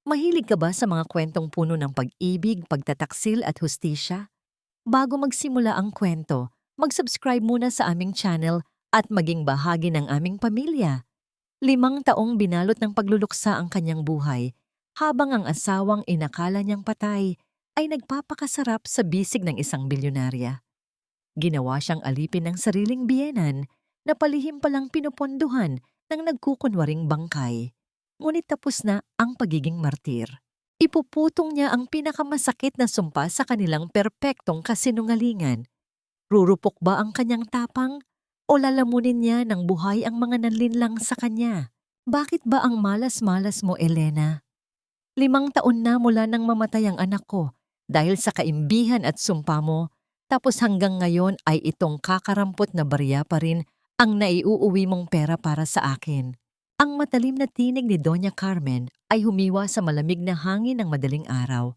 Mahilig ka ba sa mga kwentong puno ng pag-ibig, pagtataksil at hustisya? Bago magsimula ang kwento, mag-subscribe muna sa aming channel at maging bahagi ng aming pamilya. 5 taong binalot ng pagluluksa ang kanyang buhay, habang ang asawang inakala niyang patay ay nagpapakasarap sa bisig ng isang bilyonarya. Ginawa siyang alipin ng sariling biyenan na palihim palang pinupondohan ng nagkukunwaring bangkay. Ngunit tapos na ang pagiging martir. Ipuputong niya ang pinakamasakit na sumpa sa kanilang perpektong kasinungalingan. Rurupok ba ang kanyang tapang? O lalamunin niya ng buhay ang mga nanlinlang sa kanya? Bakit ba ang malas-malas mo, Elena? 5 taon na mula nang mamatay ang anak ko dahil sa kaimbihan at sumpa mo, tapos hanggang ngayon ay itong kakarampot na barya pa rin ang naiuuwi mong pera para sa akin. Ang matalim na tinig ni Doña Carmen ay humiwa sa malamig na hangin ng madaling araw,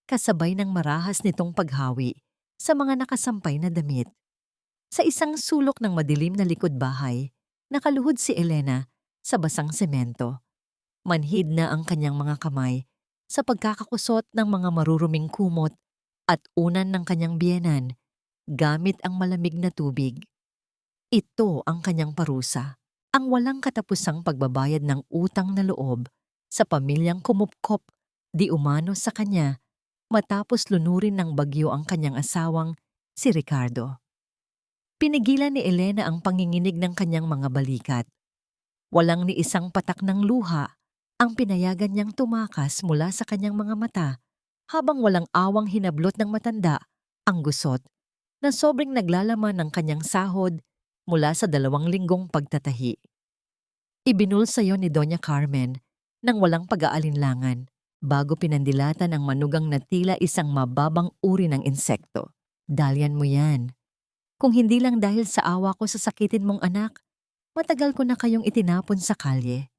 kasabay ng marahas nitong paghawi sa mga nakasampay na damit. Sa isang sulok ng madilim na likod bahay, nakaluhod si Elena sa basang semento. Manhid na ang kanyang mga kamay sa pagkakakusot ng mga maruruming kumot at unan ng kanyang biyenan gamit ang malamig na tubig. Ito ang kanyang parusa, ang walang katapusang pagbabayad ng utang na loob sa pamilyang kumupkop di umano sa kanya matapos lunurin ng bagyo ang kanyang asawang si Ricardo. Pinigilan ni Elena ang panginginig ng kanyang mga balikat. Walang ni isang patak ng luha ang pinayagan niyang tumakas mula sa kanyang mga mata habang walang awang hinablot ng matanda ang gusot na sobrang naglalaman ng kanyang sahod mula sa 2 linggong pagtatahi. Ibinulsa yon ni Doña Carmen nang walang pag-aalinlangan bago pinandilatan ang manugang na tila isang mababang uri ng insekto. Dalian mo yan. Kung hindi lang dahil sa awa ko sa sakitin mong anak, matagal ko na kayong itinapon sa kalye.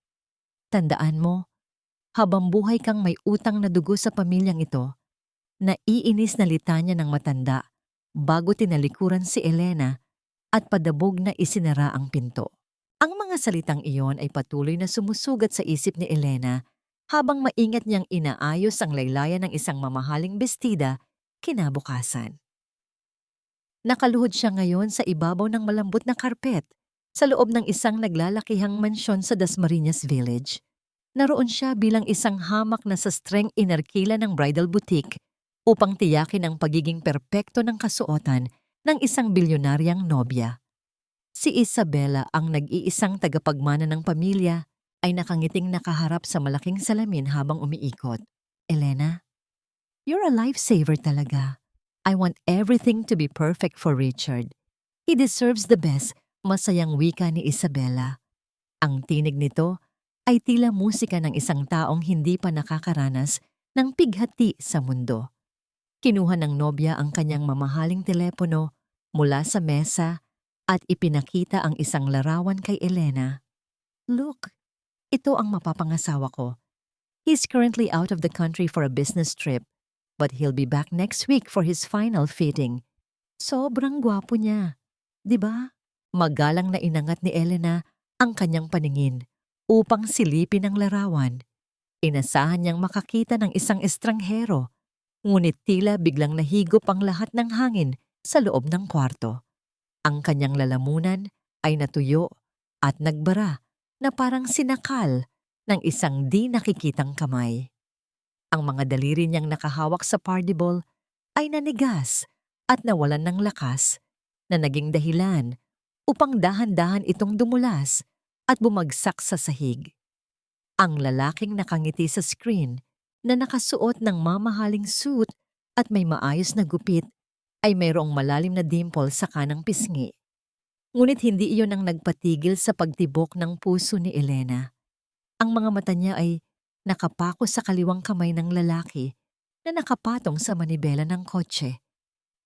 Tandaan mo, habang buhay kang may utang na dugo sa pamilyang ito, naiinis na litanya ng matanda bago tinalikuran si Elena at padabog na isinara ang pinto. Ang mga salitang iyon ay patuloy na sumusugat sa isip ni Elena habang maingat niyang inaayos ang laylayan ng isang mamahaling bestida kinabukasan. Nakaluhod siya ngayon sa ibabaw ng malambot na karpet sa loob ng isang naglalakihang mansyon sa Dasmariñas Village. Naroon siya bilang isang hamak na sa streng inarkila ng bridal boutique upang tiyakin ang pagiging perpekto ng kasuotan ng isang bilyonaryang nobya. Si Isabela, ang nag-iisang tagapagmana ng pamilya, ay nakangiting nakaharap sa malaking salamin habang umiikot. Elena, you're a lifesaver talaga. I want everything to be perfect for Richard. He deserves the best, masayang wika ni Isabela. Ang tinig nito ay tila musika ng isang taong hindi pa nakakaranas ng pighati sa mundo. Kinuha ng nobya ang kanyang mamahaling telepono mula sa mesa at ipinakita ang isang larawan kay Elena. Look, ito ang mapapangasawa ko. He's currently out of the country for a business trip, but he'll be back next week for his final fitting. Sobrang gwapo niya, di ba? Magalang na inangat ni Elena ang kanyang paningin upang silipin ang larawan. Inasahan niyang makakita ng isang estranghero, ngunit tila biglang nahigop ang lahat ng hangin sa loob ng kwarto. Ang kanyang lalamunan ay natuyo at nagbara na parang sinakal ng isang di nakikitang kamay. Ang mga daliri niyang nakahawak sa party ball ay nanigas at nawalan ng lakas na naging dahilan upang dahan-dahan itong dumulas at bumagsak sa sahig. Ang lalaking nakangiti sa screen na nakasuot ng mamahaling suit at may maayos na gupit ay mayroong malalim na dimple sa kanang pisngi. Ngunit hindi iyon ang nagpatigil sa pagtibok ng puso ni Elena. Ang mga mata niya ay nakapako sa kaliwang kamay ng lalaki na nakapatong sa manibela ng kotse.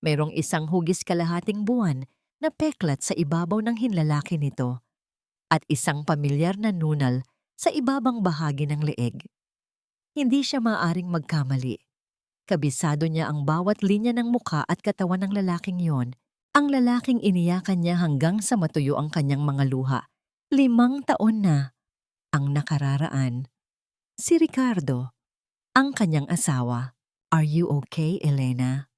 Mayroong isang hugis kalahating buwan na peklat sa ibabaw ng hinlalaki nito at isang pamilyar na nunal sa ibabang bahagi ng leeg. Hindi siya maaaring magkamali. Kabisado niya ang bawat linya ng muka at katawan ng lalaking yon. Ang lalaking iniyakan niya hanggang sa matuyo ang kanyang mga luha. 5 taon na ang nakararaan. Si Ricardo, ang kanyang asawa. "Are you okay, Elena?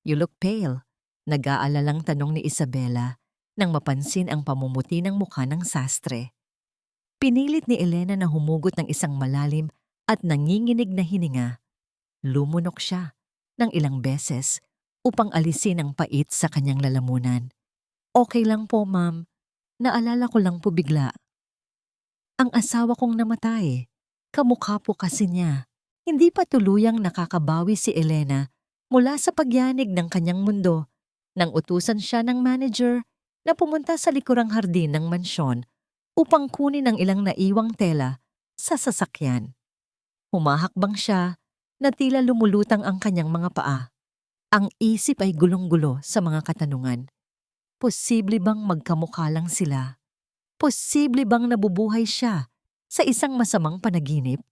You look pale." Nag-aalalang tanong ni Isabela nang mapansin ang pamumuti ng mukha ng sastre. Pinilit ni Elena na humugot ng isang malalim at nanginginig na hininga. Lumunok siya ng ilang beses upang alisin ang pait sa kanyang lalamunan. "Okay lang po, ma'am. Naalala ko lang po bigla. Ang asawa kong namatay. Kamukha po kasi niya." Hindi pa tuluyang nakakabawi si Elena mula sa pagyanig ng kanyang mundo nang utusan siya ng manager na pumunta sa likurang hardin ng mansyon upang kunin ang ilang naiwang tela sa sasakyan. Humahakbang siya na tila lumulutang ang kanyang mga paa. Ang isip ay gulong-gulo sa mga katanungan. Posible bang magkamukha lang sila? Posible bang nabubuhay siya sa isang masamang panaginip?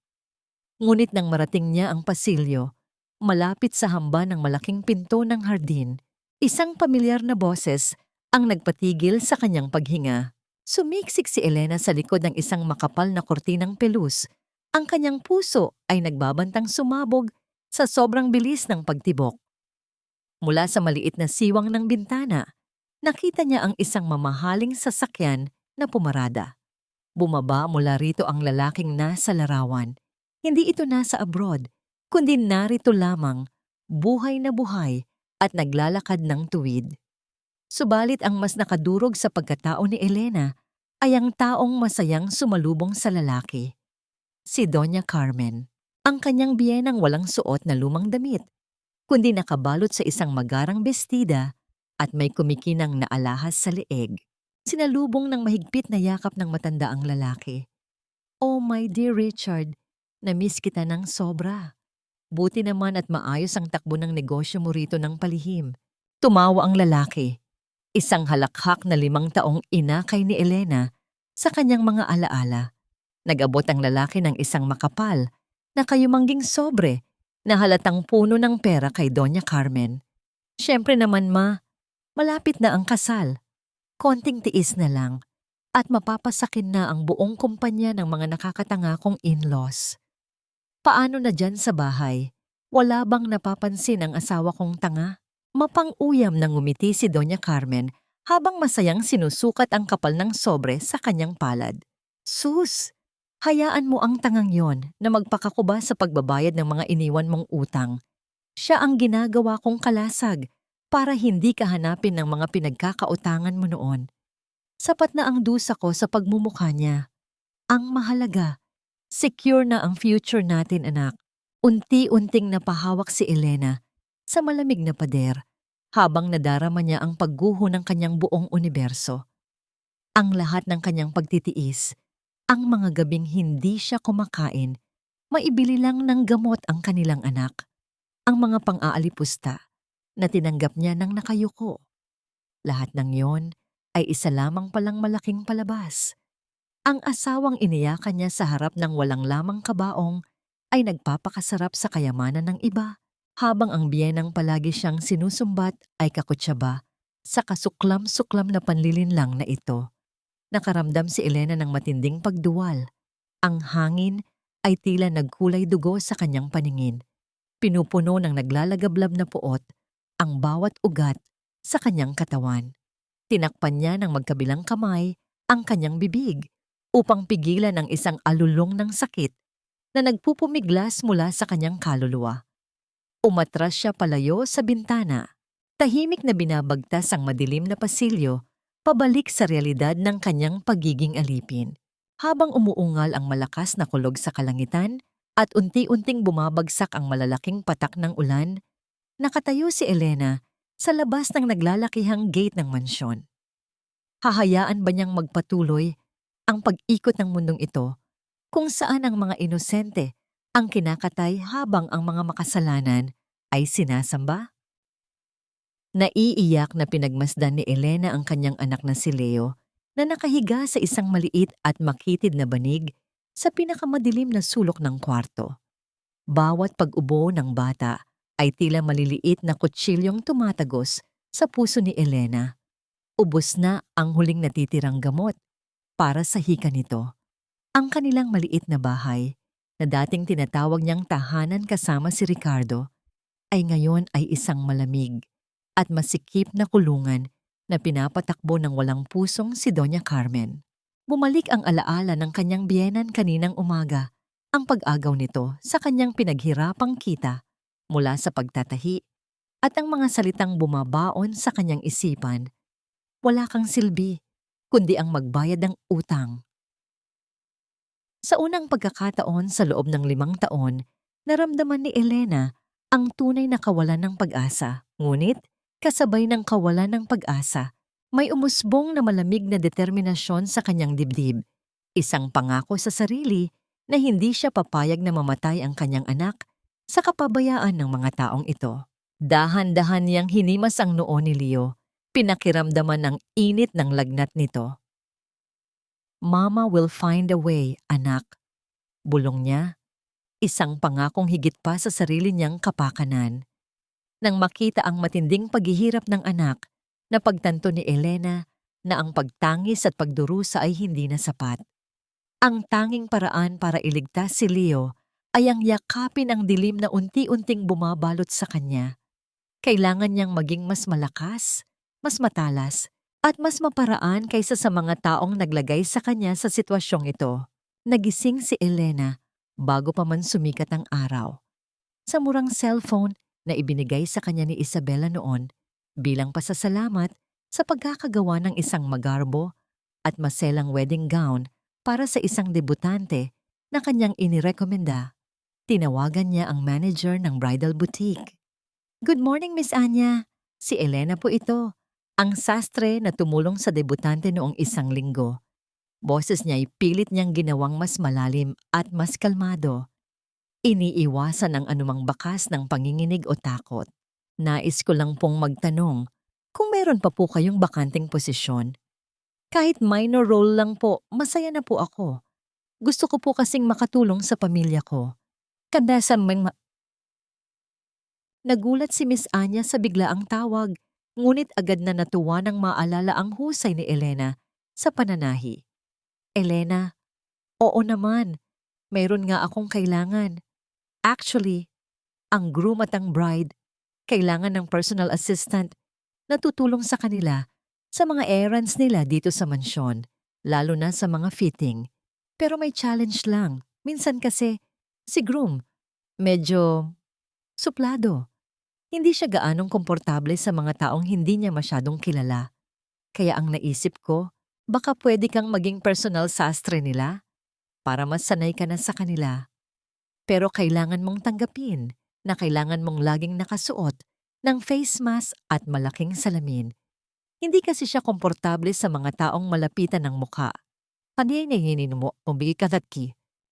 Ngunit nang marating niya ang pasilyo, malapit sa hamba ng malaking pinto ng hardin, isang pamilyar na boses ang nagpatigil sa kanyang paghinga. Sumiksik si Elena sa likod ng isang makapal na kortinang pelus. Ang kanyang puso ay nagbabantang sumabog sa sobrang bilis ng pagtibok. Mula sa maliit na siwang ng bintana, nakita niya ang isang mamahaling sasakyan na pumarada. Bumaba mula rito ang lalaking nasa larawan. Hindi ito nasa abroad, kundi narito lamang, buhay na buhay at naglalakad ng tuwid. Subalit ang mas nakadurog sa pagkatao ni Elena ay ang taong masayang sumalubong sa lalaki. Si Doña Carmen, ang kanyang biyenang walang suot na lumang damit, kundi nakabalot sa isang magarang bestida at may kumikinang na alahas sa leeg. Sinalubong ng mahigpit na yakap ng matandaang lalaki. "Oh my dear Richard, na-miss kita ng sobra. Buti naman at maayos ang takbo ng negosyo mo rito ng palihim." Tumawa ang lalaki. Isang halakhak na 5 taong ina kay ni Elena sa kanyang mga alaala. Nag-abot ang lalaki ng isang makapal na kayumangging sobre na halatang puno ng pera kay Doña Carmen. "Siyempre naman ma, malapit na ang kasal. Konting tiis na lang at mapapasakin na ang buong kumpanya ng mga nakakatanga kong in-laws." "Paano na dyan sa bahay? Wala bang napapansin ang asawa kong tanga?" Mapang-uyam na ngumiti si Doña Carmen habang masayang sinusukat ang kapal ng sobre sa kanyang palad. "Sus, hayaan mo ang tangang yon na magpakakuba sa pagbabayad ng mga iniwan mong utang. Siya ang ginagawa kong kalasag para hindi ka hanapin ng mga pinagkakautangan mo noon. Sapat na ang dusa ko sa pagmumukha niya. Ang mahalaga, secure na ang future natin, anak." Unti-unting napahawak si Elena sa malamig na pader habang nadarama niya ang pagguho ng kanyang buong universo. Ang lahat ng kanyang pagtitiis, ang mga gabing hindi siya kumakain, maibili lang ng gamot ang kanilang anak, ang mga pang-aalipusta na tinanggap niya ng nakayuko. Lahat ng yon ay isa lamang palang malaking palabas. Ang asawang iniyakan niya sa harap ng walang lamang kabaong ay nagpapakasarap sa kayamanan ng iba, habang ang biyenang palagi siyang sinusumbat ay kakutsaba sa kasuklam-suklam na panlilinlang na ito. Nakaramdam si Elena ng matinding pagduwal. Ang hangin ay tila nagkulay dugo sa kanyang paningin. Pinupuno ng naglalagablab na puot ang bawat ugat sa kanyang katawan. Tinakpan niya ng magkabilang kamay ang kanyang bibig upang pigilan ang isang alulong ng sakit na nagpupumiglas mula sa kanyang kaluluwa. Umatras siya palayo sa bintana. Tahimik na binabagtas ang madilim na pasilyo pabalik sa realidad ng kanyang pagiging alipin. Habang umuungal ang malakas na kulog sa kalangitan at unti-unting bumabagsak ang malalaking patak ng ulan, nakatayo si Elena sa labas ng naglalakihang gate ng mansyon. Hahayaan ba niyang magpatuloy ang pag-ikot ng mundong ito kung saan ang mga inosente ang kinakatay habang ang mga makasalanan ay sinasamba? Naiiyak na pinagmasdan ni Elena ang kanyang anak na si Leo na nakahiga sa isang maliit at makitid na banig sa pinakamadilim na sulok ng kwarto. Bawat pag-ubo ng bata ay tila maliliit na kutsilyong tumatagos sa puso ni Elena. Ubos na ang huling natitirang gamot para sa hika nito. Ang kanilang maliit na bahay na dating tinatawag niyang tahanan kasama si Ricardo, ay ngayon ay isang malamig at masikip na kulungan na pinapatakbo ng walang pusong si Doña Carmen. Bumalik ang alaala ng kanyang biyenan kaninang umaga, ang pag-agaw nito sa kanyang pinaghirapang kita mula sa pagtatahi at ang mga salitang bumabaon sa kanyang isipan. Wala kang silbi, kundi ang magbayad ng utang. Sa unang pagkakataon sa loob ng 5 taon, naramdaman ni Elena ang tunay na kawalan ng pag-asa. Ngunit, kasabay ng kawalan ng pag-asa, may umusbong na malamig na determinasyon sa kanyang dibdib. Isang pangako sa sarili na hindi siya papayag na mamatay ang kanyang anak sa kapabayaan ng mga taong ito. Dahan-dahan niyang hinimas ang noo ni Leo, pinakiramdaman ang init ng lagnat nito. "Mama will find a way, anak," bulong niya, isang pangakong higit pa sa sarili niyang kapakanan. Nang makita ang matinding paghihirap ng anak, napagtanto ni Elena na ang pagtangis at pagdurusa ay hindi na sapat. Ang tanging paraan para iligtas si Leo ay ang yakapin ang dilim na unti-unting bumabalot sa kanya. Kailangan niyang maging mas malakas, mas matalas, at mas maparaan kaysa sa mga taong naglagay sa kanya sa sitwasyong ito. Nagising si Elena bago pa man sumikat ang araw. Sa murang cellphone na ibinigay sa kanya ni Isabela noon bilang pasasalamat sa pagkakagawa ng isang magarbo at maselang wedding gown para sa isang debutante na kanyang inirekomenda. Tinawagan niya ang manager ng bridal boutique. "Good morning, Miss Anya. Si Elena po ito, ang sastre na tumulong sa debutante noong 1 linggo. Boses niya ay pilit niyang ginawang mas malalim at mas kalmado. Iniiwasan ang anumang bakas ng panginginig o takot. Nais ko lang pong magtanong kung meron pa po kayong bakanteng posisyon. Kahit minor role lang po, masaya na po ako. Gusto ko po kasing makatulong sa pamilya ko." Nagulat si Miss Anya sa biglaang tawag, ngunit agad na natuwa nang maalala ang husay ni Elena sa pananahi. "Elena, oo naman, mayroon nga akong kailangan. Actually, ang groom at ang bride kailangan ng personal assistant na tutulong sa kanila sa mga errands nila dito sa mansyon, lalo na sa mga fitting. Pero may challenge lang. Minsan kasi, si groom, medyo suplado. Hindi siya gaanong komportable sa mga taong hindi niya masyadong kilala. Kaya ang naisip ko, baka pwede kang maging personal sastre nila para mas sanay ka na sa kanila. Pero kailangan mong tanggapin na kailangan mong laging nakasuot ng face mask at malaking salamin. Hindi kasi siya komportable sa mga taong malapitan ng mukha."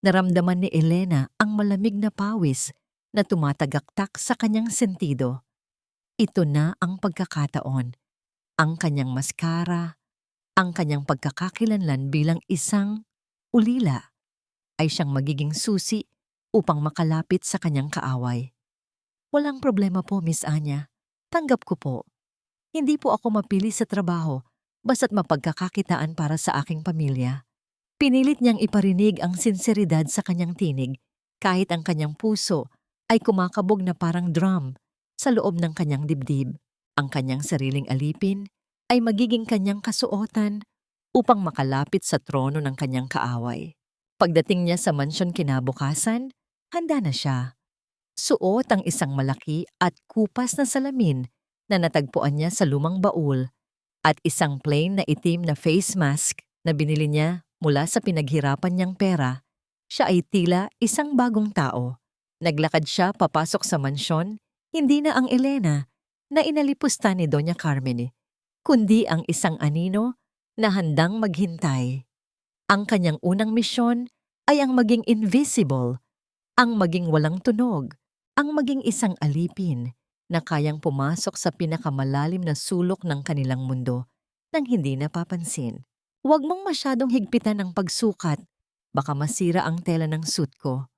Naramdaman ni Elena ang malamig na pawis na tumatagaktak sa kanyang sentido. Ito na ang pagkakataon. Ang kanyang maskara, ang kanyang pagkakakilanlan bilang isang ulila ay siyang magiging susi upang makalapit sa kanyang kaaway. "Walang problema po, Miss Anya. Tanggap ko po. Hindi po ako mapili sa trabaho basta't mapagkakakitaan para sa aking pamilya." Pinilit niyang iparinig ang sinseridad sa kanyang tinig kahit ang kanyang puso ay kumakabog na parang drum sa loob ng kanyang dibdib. Ang kanyang sariling alipin ay magiging kanyang kasuotan upang makalapit sa trono ng kanyang kaaway. Pagdating niya sa mansyon kinabukasan, handa na siya. Suot ang isang malaki at kupas na salamin na natagpuan niya sa lumang baul at isang plain na itim na face mask na binili niya mula sa pinaghirapan niyang pera. Siya ay tila isang bagong tao. Naglakad siya papasok sa mansyon, hindi na ang Elena na inalipusta ni Doña Carmen, kundi ang isang anino na handang maghintay. Ang kanyang unang misyon ay ang maging invisible, ang maging walang tunog, ang maging isang alipin na kayang pumasok sa pinakamalalim na sulok ng kanilang mundo nang hindi napapansin. "Huwag mong masyadong higpitan ang pagsukat, baka masira ang tela ng suit ko.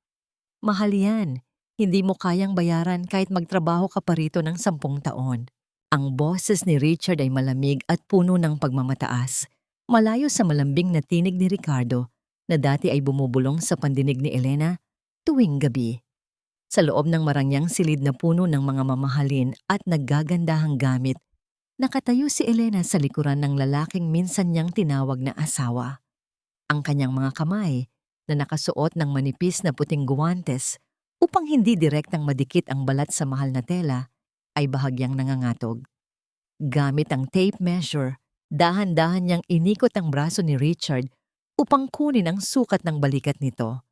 Mahal yan, hindi mo kayang bayaran kahit magtrabaho ka pa rito ng 10 taon. Ang boses ni Richard ay malamig at puno ng pagmamataas, malayo sa malambing na tinig ni Ricardo na dati ay bumubulong sa pandinig ni Elena tuwing gabi. Sa loob ng marangyang silid na puno ng mga mamahalin at naggagandahang gamit, nakatayo si Elena sa likuran ng lalaking minsan niyang tinawag na asawa. Ang kanyang mga kamay, na nakasuot ng manipis na puting guwantes upang hindi direktang madikit ang balat sa mahal na tela, ay bahagyang nangangatog. Gamit ang tape measure, dahan-dahan niyang inikot ang braso ni Richard upang kunin ang sukat ng balikat nito.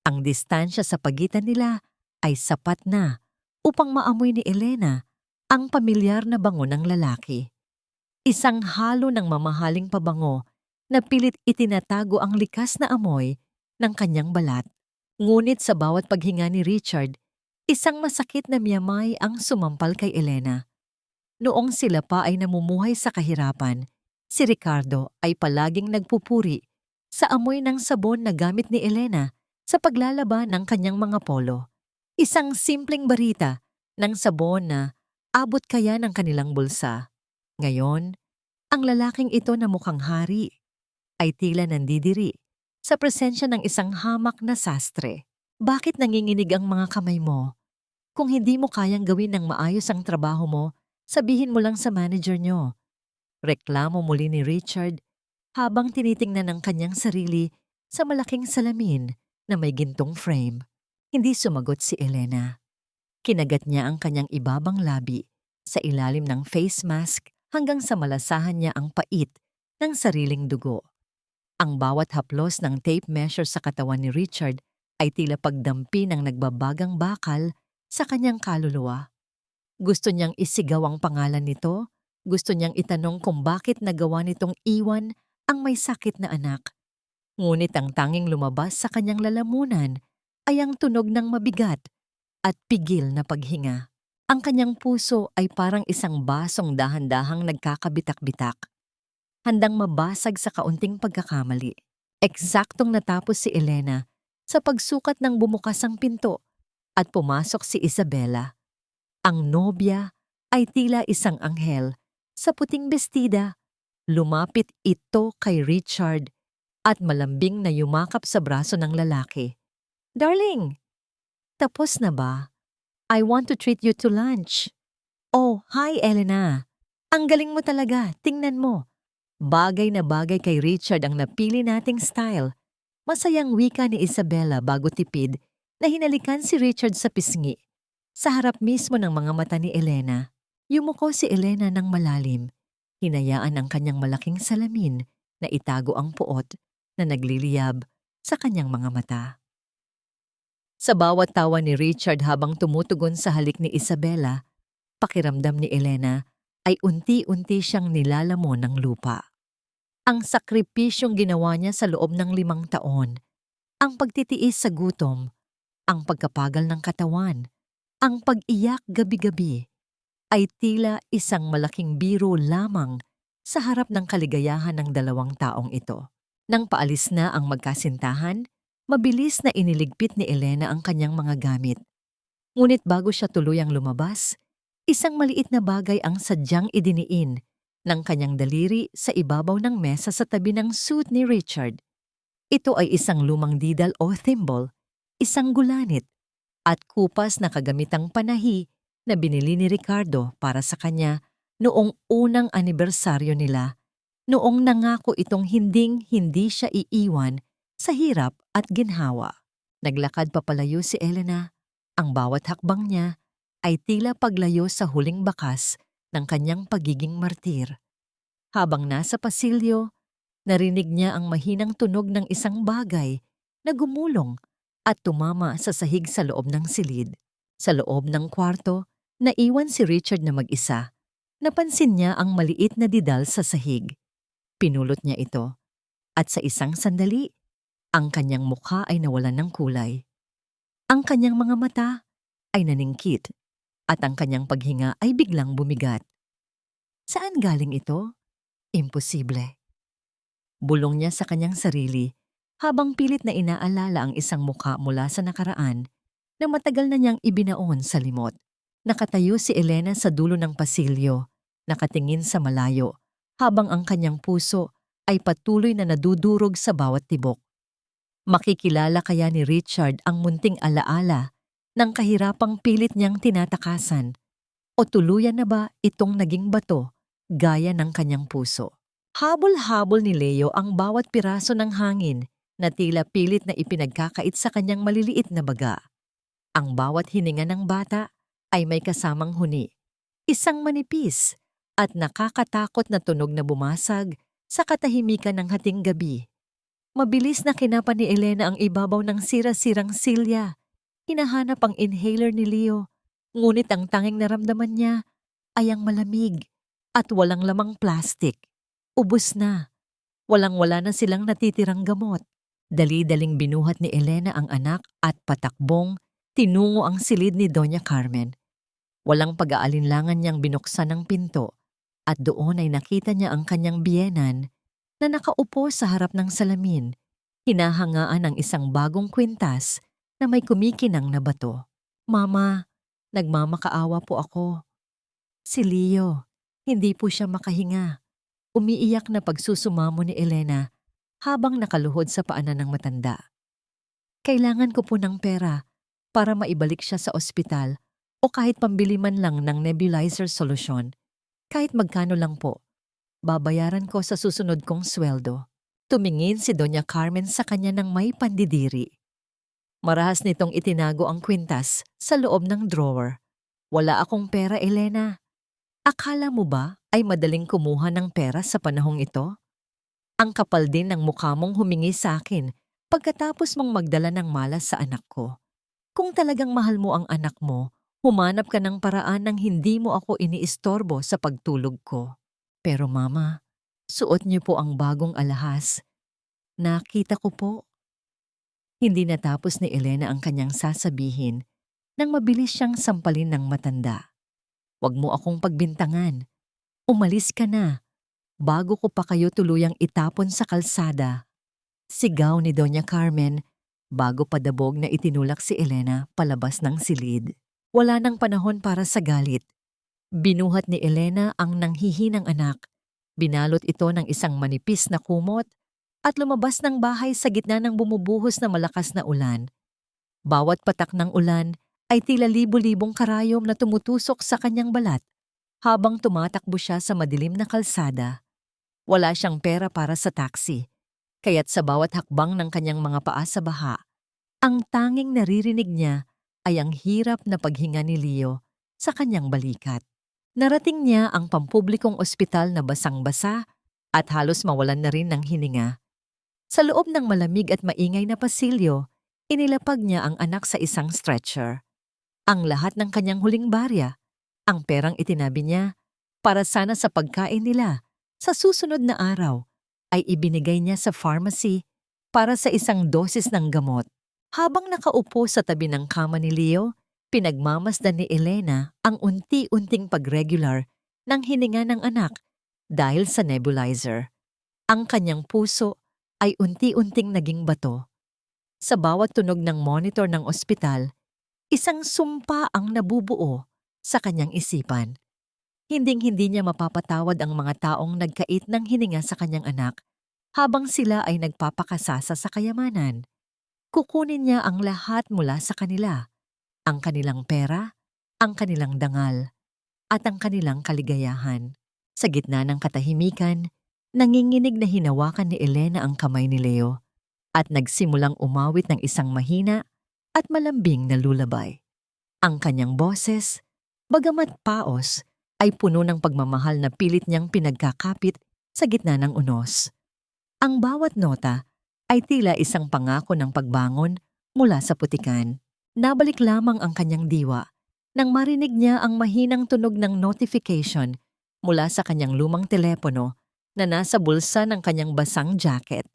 Ang distansya sa pagitan nila ay sapat na upang maamoy ni Elena ang pamilyar na bango ng lalaki. Isang halo ng mamahaling pabango na pilit itinatago ang likas na amoy ng kanyang balat. Ngunit sa bawat paghinga ni Richard, isang masakit na miyamay ang sumampal kay Elena. Noong sila pa ay namumuhay sa kahirapan, si Ricardo ay palaging nagpupuri sa amoy ng sabon na gamit ni Elena sa paglalaba ng kanyang mga polo. Isang simpleng barita ng sabon na abot kaya ng kanilang bulsa. Ngayon, ang lalaking ito na mukhang hari ay tila nandidiri sa presensya ng isang hamak na sastre. Bakit nanginginig ang mga kamay mo? Kung hindi mo kayang gawin ng maayos ang trabaho mo, sabihin mo lang sa manager nyo. Reklamo muli ni Richard habang tinitingnan ang kanyang sarili sa malaking salamin na may gintong frame. Hindi sumagot si Elena. Kinagat niya ang kanyang ibabang labi sa ilalim ng face mask hanggang sa malasahan niya ang pait ng sariling dugo. Ang bawat haplos ng tape measure sa katawan ni Richard ay tila pagdampi ng nagbabagang bakal sa kanyang kaluluwa. Gusto niyang isigaw ang pangalan nito, gusto niyang itanong kung bakit nagawa nitong iwan ang may sakit na anak. Ngunit ang tanging lumabas sa kanyang lalamunan ay ang tunog ng mabigat at pigil na paghinga. Ang kanyang puso ay parang isang basong dahan-dahang nagkakabitak-bitak, handang mabasag sa kaunting pagkakamali. Eksaktong natapos si Elena sa pagsukat ng bumukas ang pinto at pumasok si Isabela. Ang nobya ay tila isang anghel sa puting bestida. Lumapit ito kay Richard at malambing na yumakap sa braso ng lalaki. "Darling, tapos na ba? I want to treat you to lunch." "Oh, hi Elena. Ang galing mo talaga, tingnan mo." Bagay na bagay kay Richard ang napili nating style. Masayang wika ni Isabela bago tipid na hinalikan si Richard sa pisngi. Sa harap mismo ng mga mata ni Elena, yumuko si Elena ng malalim. Hinayaan ang kanyang malaking salamin na itago ang puot na nagliliyab sa kanyang mga mata. Sa bawat tawa ni Richard habang tumutugon sa halik ni Isabela, pakiramdam ni Elena ay unti-unti siyang nilalamon ng lupa. Ang sakripisyong ginawa niya sa loob ng 5 taon, ang pagtitiis sa gutom, ang pagkapagal ng katawan, ang pag-iyak gabi-gabi, ay tila isang malaking biro lamang sa harap ng kaligayahan ng 2 taong ito. Nang paalis na ang magkasintahan, mabilis na iniligpit ni Elena ang kanyang mga gamit. Ngunit bago siya tuluyang lumabas, isang maliit na bagay ang sadyang idiniin ng kanyang daliri sa ibabaw ng mesa sa tabi ng suit ni Richard. Ito ay isang lumang didal o thimble, isang gulanit, at kupas na kagamitang panahi na binili ni Ricardo para sa kanya noong unang anibersaryo nila, noong nangako itong hindi siya iiwan sa hirap at ginhawa. Naglakad papalayo si Elena. Ang bawat hakbang niya ay tila paglayo sa huling bakas ng kanyang pagiging martir. Habang nasa pasilyo, narinig niya ang mahinang tunog ng isang bagay na gumulong at tumama sa sahig sa loob ng silid. Sa loob ng kwarto, naiwan si Richard na mag-isa. Napansin niya ang maliit na didal sa sahig. Pinulot niya ito, at sa isang sandali, ang kanyang mukha ay nawalan ng kulay. Ang kanyang mga mata ay naningkit, at ang kanyang paghinga ay biglang bumigat. Saan galing ito? Imposible. Bulong niya sa kanyang sarili habang pilit na inaalala ang isang mukha mula sa nakaraan na matagal na niyang ibinaon sa limot. Nakatayo si Elena sa dulo ng pasilyo, nakatingin sa malayo, habang ang kanyang puso ay patuloy na nadudurog sa bawat tibok. Makikilala kaya ni Richard ang munting alaala ng kahirapang pilit niyang tinatakasan o tuluyan na ba itong naging bato gaya ng kanyang puso? Habol-habol ni Leo ang bawat piraso ng hangin na tila pilit na ipinagkakait sa kanyang maliliit na baga. Ang bawat hininga ng bata ay may kasamang huni, isang manipis at nakakatakot na tunog na bumasag sa katahimikan ng hating gabi. Mabilis na kinapan ni Elena ang ibabaw ng sira-sirang silya. Hinahanap ang inhaler ni Leo, ngunit ang tanging naramdaman niya ay ang malamig at walang lamang plastik. Ubos na. Walang-wala na silang natitirang gamot. Dali-daling binuhat ni Elena ang anak at patakbong tinungo ang silid ni Doña Carmen. Walang pag-aalinlangan niyang binuksan ang pinto at doon ay nakita niya ang kanyang biyenan na nakaupo sa harap ng salamin, hinahangaan ng isang bagong kwintas na may kumikinang na bato. Mama, nagmamakaawa po ako. Si Leo, hindi po siya makahinga. Umiiyak na pagsusumamo ni Elena habang nakaluhod sa paanan ng matanda. Kailangan ko po ng pera para maibalik siya sa ospital o kahit pambili man lang ng nebulizer solusyon. Kahit magkano lang po, babayaran ko sa susunod kong sweldo. Tumingin si Doña Carmen sa kanya ng may pandidiri. Marahas nitong itinago ang kwintas sa loob ng drawer. Wala akong pera, Elena. Akala mo ba ay madaling kumuha ng pera sa panahong ito? Ang kapal din ng mukha mong humingi sa akin pagkatapos mong magdala ng malas sa anak ko. Kung talagang mahal mo ang anak mo, humanap ka ng paraan nang hindi mo ako iniistorbo sa pagtulog ko. Pero mama, suot niyo po ang bagong alahas. Nakita ko po. Hindi natapos ni Elena ang kanyang sasabihin nang mabilis siyang sampalin ng matanda. Huwag mo akong pagbintangan. Umalis ka na, bago ko pa kayo tuluyang itapon sa kalsada. Sigaw ni Doña Carmen, bago padabog na itinulak si Elena palabas ng silid. Wala nang panahon para sa galit. Binuhat ni Elena ang nanghihinang anak. Binalot ito ng isang manipis na kumot at lumabas ng bahay sa gitna ng bumubuhos na malakas na ulan. Bawat patak ng ulan ay tila libo-libong karayom na tumutusok sa kanyang balat habang tumatakbo siya sa madilim na kalsada. Wala siyang pera para sa taxi, kaya't sa bawat hakbang ng kanyang mga paa sa baha, ang tanging naririnig niya ay ang hirap na paghinga ni Leo sa kanyang balikat. Narating niya ang pampublikong ospital na basang-basa at halos mawalan na rin ng hininga. Sa loob ng malamig at maingay na pasilyo, inilapag niya ang anak sa isang stretcher. Ang lahat ng kanyang huling barya, ang perang itinabi niya para sana sa pagkain nila sa susunod na araw, ay ibinigay niya sa pharmacy para sa isang dosis ng gamot. Habang nakaupo sa tabi ng kama ni Leo, pinagmamasdan ni Elena ang unti-unting pag-regular ng hininga ng anak dahil sa nebulizer. Ang kanyang puso ay unti-unting naging bato. Sa bawat tunog ng monitor ng ospital, isang sumpa ang nabubuo sa kanyang isipan. Hinding-hindi niya mapapatawad ang mga taong nagkait ng hininga sa kanyang anak habang sila ay nagpapakasasa sa kayamanan. Kukunin niya ang lahat mula sa kanila, ang kanilang pera, ang kanilang dangal, at ang kanilang kaligayahan. Sa gitna ng katahimikan, nanginginig na hinawakan ni Elena ang kamay ni Leo at nagsimulang umawit ng isang mahina at malambing na lulabay. Ang kanyang boses, bagamat paos, ay puno ng pagmamahal na pilit niyang pinagkakapit sa gitna ng unos. Ang bawat nota ay tila isang pangako ng pagbangon mula sa putikan. Nabalik lamang ang kanyang diwa nang marinig niya ang mahinang tunog ng notification mula sa kanyang lumang telepono na nasa bulsa ng kanyang basang jacket.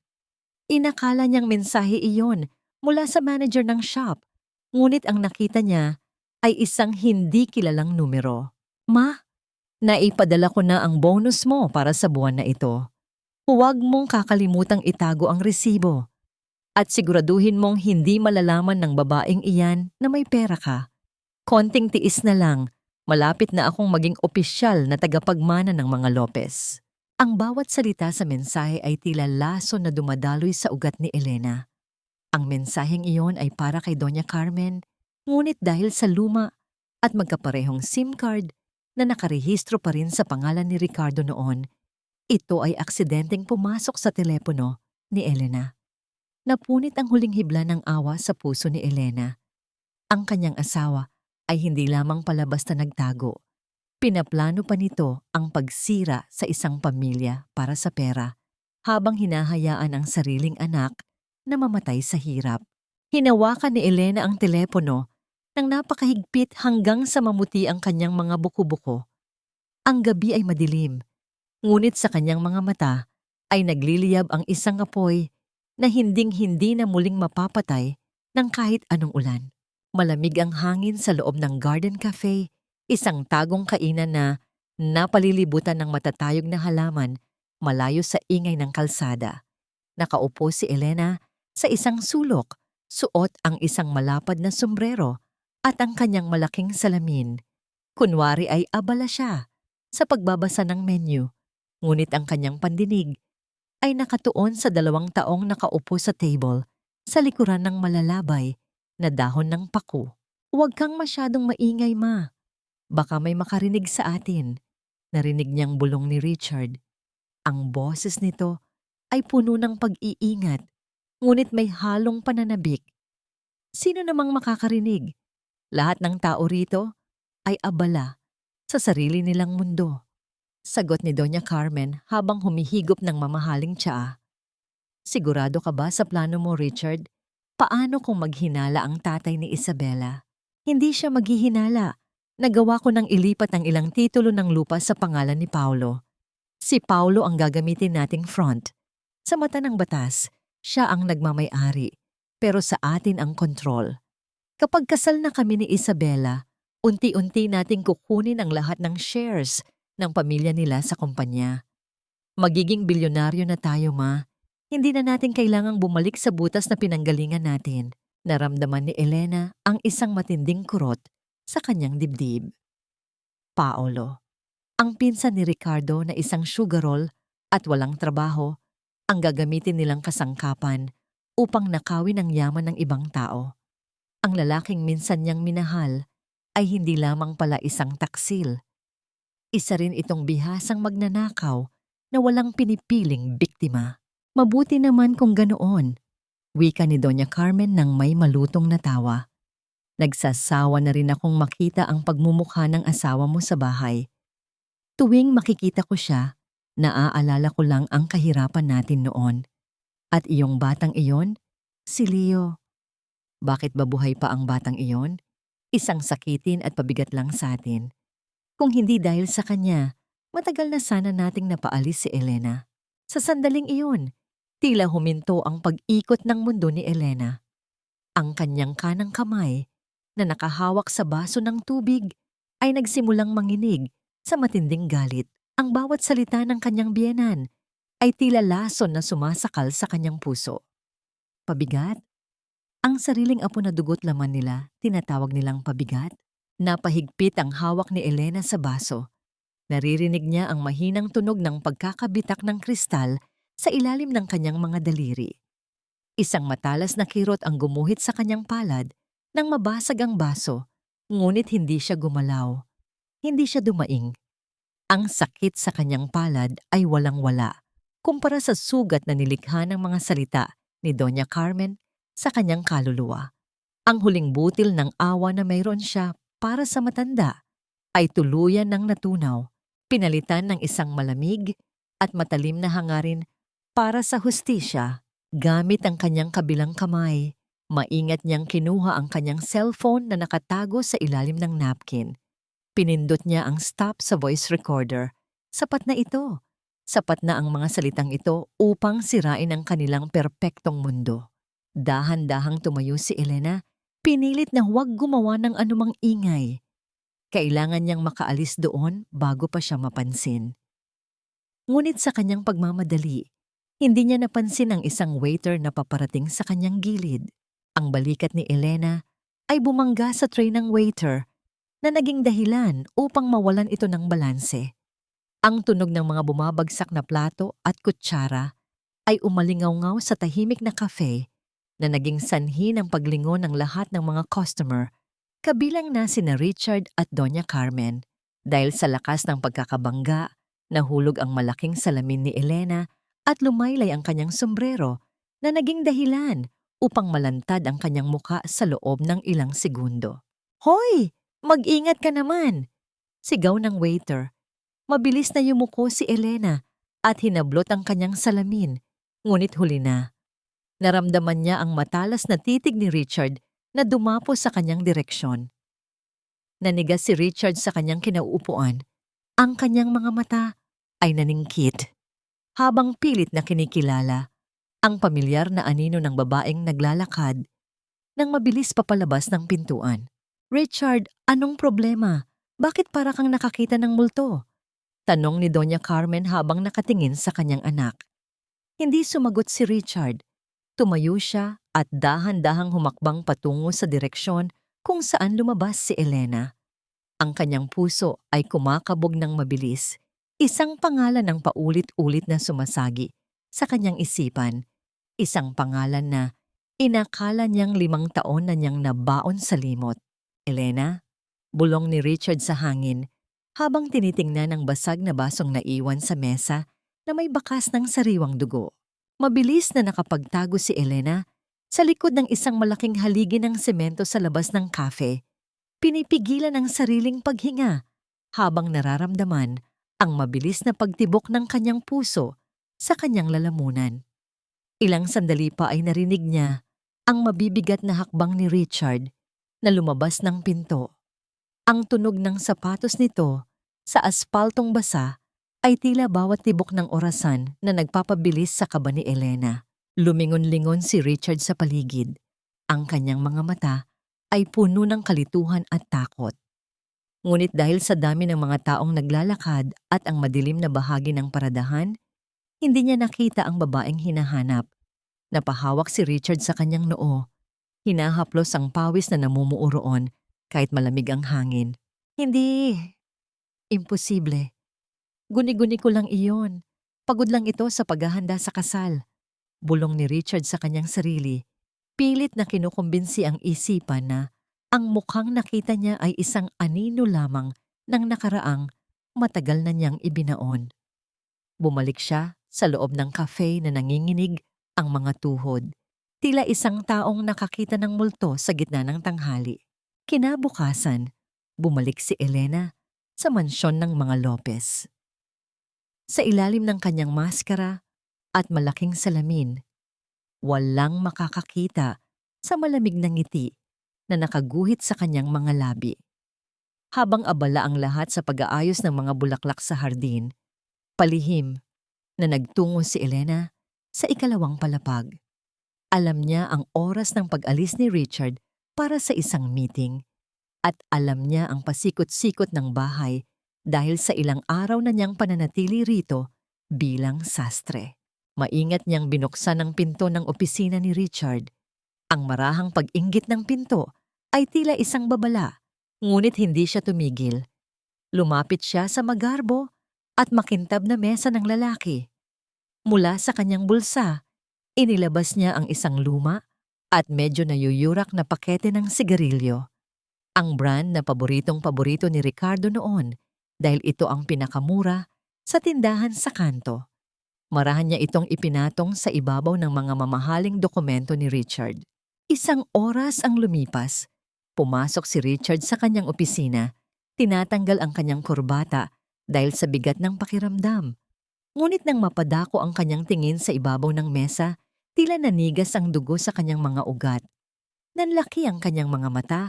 Inakala niyang mensahe iyon mula sa manager ng shop, ngunit ang nakita niya ay isang hindi kilalang numero. Ma, naipadala ko na ang bonus mo para sa buwan na ito. Huwag mong kakalimutang itago ang resibo at siguraduhin mong hindi malalaman ng babaeng iyan na may pera ka. Konting tiis na lang, malapit na akong maging opisyal na tagapagmana ng mga Lopez. Ang bawat salita sa mensahe ay tila laso na dumadaloy sa ugat ni Elena. Ang mensaheng iyon ay para kay Doña Carmen, ngunit dahil sa luma at magkaparehong SIM card na nakarehistro pa rin sa pangalan ni Ricardo noon, ito ay aksidenteng pumasok sa telepono ni Elena. Napunit ang huling hibla ng awa sa puso ni Elena. Ang kanyang asawa ay hindi lamang pala basta nagtago. Pinaplano pa nito ang pagsira sa isang pamilya para sa pera, habang hinahayaan ang sariling anak na mamatay sa hirap. Hinawakan ni Elena ang telepono nang napakahigpit hanggang sa mamuti ang kanyang mga buko-buko. Ang gabi ay madilim, ngunit sa kanyang mga mata ay nagliliyab ang isang apoy na hinding-hindi na muling mapapatay ng kahit anong ulan. Malamig ang hangin sa loob ng Garden Cafe, isang tagong kainan na napalilibutan ng matatayog na halaman malayo sa ingay ng kalsada. Nakaupo si Elena sa isang sulok, suot ang isang malapad na sombrero at ang kanyang malaking salamin. Kunwari ay abala siya sa pagbabasa ng menu, ngunit ang kanyang pandinig ay nakatuon sa 2 taong nakaupo sa table sa likuran ng malalabay na dahon ng paku. "Huwag kang masyadong maingay, ma. Baka may makarinig sa atin," narinig niyang bulong ni Richard. Ang boses nito ay puno ng pag-iingat, ngunit may halong pananabik. Sino namang makakarinig? Lahat ng tao rito ay abala sa sarili nilang mundo. Sagot ni Doña Carmen habang humihigop ng mamahaling tsaa. "Sigurado ka ba sa plano mo, Richard? Paano kung maghinala ang tatay ni Isabela?" "Hindi siya maghihinala. Nagawa ko nang ilipat ang ilang titulo ng lupa sa pangalan ni Paulo. Si Paulo ang gagamitin nating front. Sa mata ng batas, siya ang nagmamay-ari, pero sa atin ang kontrol. Kapag kasal na kami ni Isabela, unti-unti nating kukunin ang lahat ng shares ng pamilya nila sa kumpanya. Magiging bilyonaryo na tayo, ma. Hindi na natin kailangang bumalik sa butas na pinanggalingan natin." Naramdaman ni Elena ang isang matinding kurot sa kanyang dibdib. Paolo, ang pinsan ni Ricardo na isang sugarol at walang trabaho, ang gagamitin nilang kasangkapan upang nakawin ang yaman ng ibang tao. Ang lalaking minsan niyang minahal ay hindi lamang pala isang taksil. Isa rin itong bihasang magnanakaw na walang pinipiling biktima. "Mabuti naman kung ganoon," wika ni Doña Carmen nang may malutong na tawa. "Nagsasawa na rin akong makita ang pagmumukha ng asawa mo sa bahay. Tuwing makikita ko siya, naaalala ko lang ang kahirapan natin noon. At iyong batang iyon, si Leo. Bakit ba buhay pa ang batang iyon? Isang sakitin at pabigat lang sa atin. Kung hindi dahil sa kanya, matagal na sana nating napaalis si Elena." Sa sandaling iyon, tila huminto ang pag-ikot ng mundo ni Elena. Ang kanyang kanang kamay na nakahawak sa baso ng tubig ay nagsimulang manginig sa matinding galit. Ang bawat salita ng kanyang biyenan ay tila lason na sumasakal sa kanyang puso. Pabigat? Ang sariling apo na dugot laman nila, tinatawag nilang pabigat? Napahigpit ang hawak ni Elena sa baso. Naririnig niya ang mahinang tunog ng pagkakabitak ng kristal sa ilalim ng kanyang mga daliri. Isang matalas na kirot ang gumuhit sa kanyang palad nang mabasag ang baso, ngunit hindi siya gumalaw. Hindi siya dumaing. Ang sakit sa kanyang palad ay walang-wala kumpara sa sugat na nilikha ng mga salita ni Doña Carmen sa kanyang kaluluwa. Ang huling butil ng awa na mayroon siya para sa matanda ay tuluyan ng natunaw, pinalitan ng isang malamig at matalim na hangarin para sa hustisya. Gamit ang kanyang kabilang kamay, maingat niyang kinuha ang kanyang cellphone na nakatago sa ilalim ng napkin. Pinindot niya ang stop sa voice recorder. Sapat na ito. Sapat na ang mga salitang ito upang sirain ang kanilang perpektong mundo. Dahan-dahang tumayo si Elena, pinilit na huwag gumawa ng anumang ingay. Kailangan niyang makaalis doon bago pa siya mapansin. Ngunit sa kanyang pagmamadali, hindi niya napansin ang isang waiter na paparating sa kanyang gilid. Ang balikat ni Elena ay bumangga sa tray ng waiter na naging dahilan upang mawalan ito ng balanse. Ang tunog ng mga bumabagsak na plato at kutsara ay umalingaw-ngaw sa tahimik na cafe na naging sanhi ng paglingon ng lahat ng mga customer, kabilang na sina Richard at Doña Carmen. Dahil sa lakas ng pagkakabangga, nahulog ang malaking salamin ni Elena at lumaylay ang kanyang sombrero na naging dahilan upang malantad ang kanyang muka sa loob ng ilang segundo. "Hoy! Mag-ingat ka naman!" Sigaw ng waiter. Mabilis na yumuko si Elena at hinablot ang kanyang salamin, ngunit huli na. Naramdaman niya ang matalas na titig ni Richard na dumapo sa kanyang direksyon. Nanigas si Richard sa kanyang kinauupuan. Ang kanyang mga mata ay naningkit. Habang pilit na kinikilala ang pamilyar na anino ng babaeng naglalakad nang mabilis papalabas ng pintuan. "Richard, anong problema? Bakit para kang nakakita ng multo?" Tanong ni Doña Carmen habang nakatingin sa kanyang anak. Hindi sumagot si Richard. Tumayo siya at dahan-dahang humakbang patungo sa direksyon kung saan lumabas si Elena. Ang kanyang puso ay kumakabog ng mabilis. Isang pangalan ng paulit-ulit na sumasagi sa kanyang isipan. Isang pangalan na inakala niyang 5 taon na niyang nabaon sa limot. "Elena?" Bulong ni Richard sa hangin habang tinitingnan ang basag na basong naiwan sa mesa na may bakas ng sariwang dugo. Mabilis na nakapagtago si Elena sa likod ng isang malaking haligi ng semento sa labas ng cafe. Pinipigilan ang sariling paghinga habang nararamdaman ang mabilis na pagtibok ng kanyang puso sa kanyang lalamunan. Ilang sandali pa ay narinig niya ang mabibigat na hakbang ni Richard na lumabas ng pinto. Ang tunog ng sapatos nito sa aspaltong basa ay tila bawat tibok ng orasan na nagpapabilis sa kaba ni Elena. Lumingon-lingon si Richard sa paligid. Ang kanyang mga mata ay puno ng kalituhan at takot. Ngunit dahil sa dami ng mga taong naglalakad at ang madilim na bahagi ng paradahan, hindi niya nakita ang babaeng hinahanap. Napahawak si Richard sa kanyang noo. Hinahaplos ang pawis na namumuo roon kahit malamig ang hangin. "Hindi. Imposible. Guni-guni ko lang iyon. Pagod lang ito sa paghahanda sa kasal." Bulong ni Richard sa kanyang sarili. Pilit na kinukumbinsi ang isipan na ang mukhang nakita niya ay isang anino lamang ng nakaraang matagal na niyang ibinaon. Bumalik siya sa loob ng cafe na nanginginig ang mga tuhod. Tila isang taong nakakita ng multo sa gitna ng tanghali. Kinabukasan, bumalik si Elena sa mansyon ng mga Lopez. Sa ilalim ng kanyang maskara at malaking salamin, walang makakakita sa malamig na ngiti na nakaguhit sa kanyang mga labi. Habang abala ang lahat sa pag-aayos ng mga bulaklak sa hardin, palihim na nagtungo si Elena sa ikalawang palapag. Alam niya ang oras ng pag-alis ni Richard para sa isang meeting at alam niya ang pasikot-sikot ng bahay dahil sa ilang araw na niyang pananatili rito bilang sastre. Maingat niyang binuksan ang pinto ng opisina ni Richard. Ang marahang pag-inggit ng pinto ay tila isang babala, ngunit hindi siya tumigil. Lumapit siya sa magarbo at makintab na mesa ng lalaki. Mula sa kanyang bulsa, inilabas niya ang isang luma at medyo nayuyurak na pakete ng sigarilyo. Ang brand na paboritong-paborito ni Ricardo noon dahil ito ang pinakamura sa tindahan sa kanto. Marahan niya itong ipinatong sa ibabaw ng mga mamahaling dokumento ni Richard. Isang oras ang lumipas. Pumasok si Richard sa kanyang opisina, tinatanggal ang kanyang kurbata dahil sa bigat ng pakiramdam. Ngunit nang mapadako ang kanyang tingin sa ibabaw ng mesa, tila nanigas ang dugo sa kanyang mga ugat. Nanlaki ang kanyang mga mata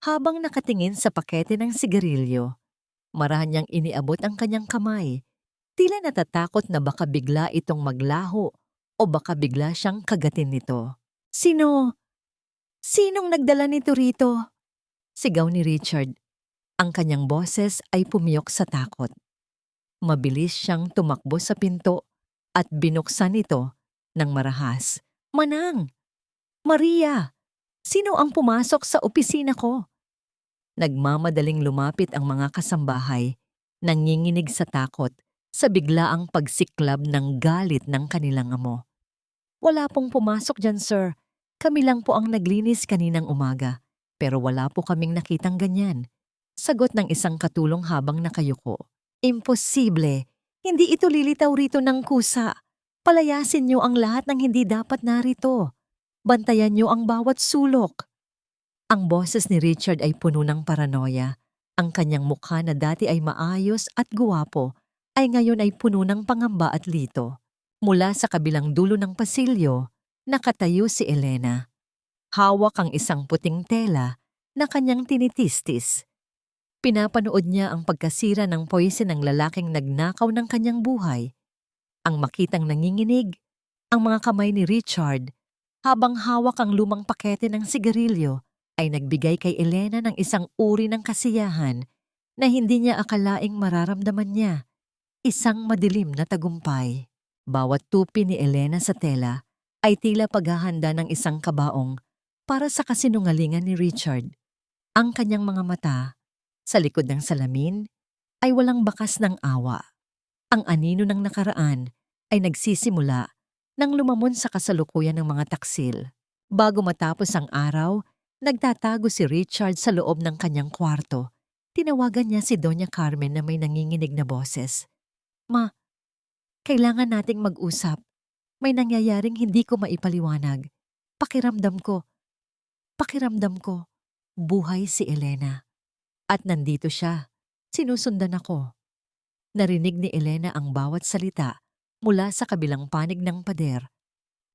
habang nakatingin sa pakete ng sigarilyo. Marahan niyang iniabot ang kanyang kamay. Tila natatakot na baka bigla itong maglaho o baka bigla siyang kagatin nito. Sinong nagdala nito rito?" Sigaw ni Richard. Ang kanyang boses ay pumiyok sa takot. Mabilis siyang tumakbo sa pinto at binuksan ito ng marahas. "Manang! Maria! Sino ang pumasok sa opisina ko?" Nagmamadaling lumapit ang mga kasambahay, nanginginig sa takot sa biglaang pagsiklab ng galit ng kanilang amo. "Wala pong pumasok dyan, sir. Kami lang po ang naglinis kaninang umaga, pero wala po kaming nakitang ganyan. Sagot ng isang katulong habang nakayuko. Imposible! Hindi ito lilitaw rito ng kusa. Palayasin niyo ang lahat ng hindi dapat narito. Bantayan niyo ang bawat sulok. Ang boses ni Richard ay puno ng paranoia. Ang kanyang mukha na dati ay maayos at guwapo ay ngayon ay puno ng pangamba at lito. Mula sa kabilang dulo ng pasilyo, nakatayo si Elena. Hawak ang isang puting tela na kanyang tinitistis. Pinapanood niya ang pagkasira ng poison ng lalaking nagnakaw ng kanyang buhay. Ang makitang nanginginig, ang mga kamay ni Richard, habang hawak ang lumang pakete ng sigarilyo, ay nagbigay kay Elena ng isang uri ng kasiyahan na hindi niya akalaing mararamdaman niya. Isang madilim na tagumpay. Bawat tupi ni Elena sa tela ay tila paghahanda ng isang kabaong para sa kasinungalingan ni Richard. Ang kanyang mga mata, sa likod ng salamin, ay walang bakas ng awa. Ang anino ng nakaraan ay nagsisimula nang lumamon sa kasalukuyan ng mga taksil. Bago matapos ang araw, nagtatago si Richard sa loob ng kanyang kwarto. Tinawagan niya si Doña Carmen na may nanginginig na boses. Ma, kailangan nating mag-usap. May nangyayaring hindi ko maipaliwanag. Pakiramdam ko, buhay si Elena. At nandito siya. Sinusundan ako. Narinig ni Elena ang bawat salita mula sa kabilang panig ng pader,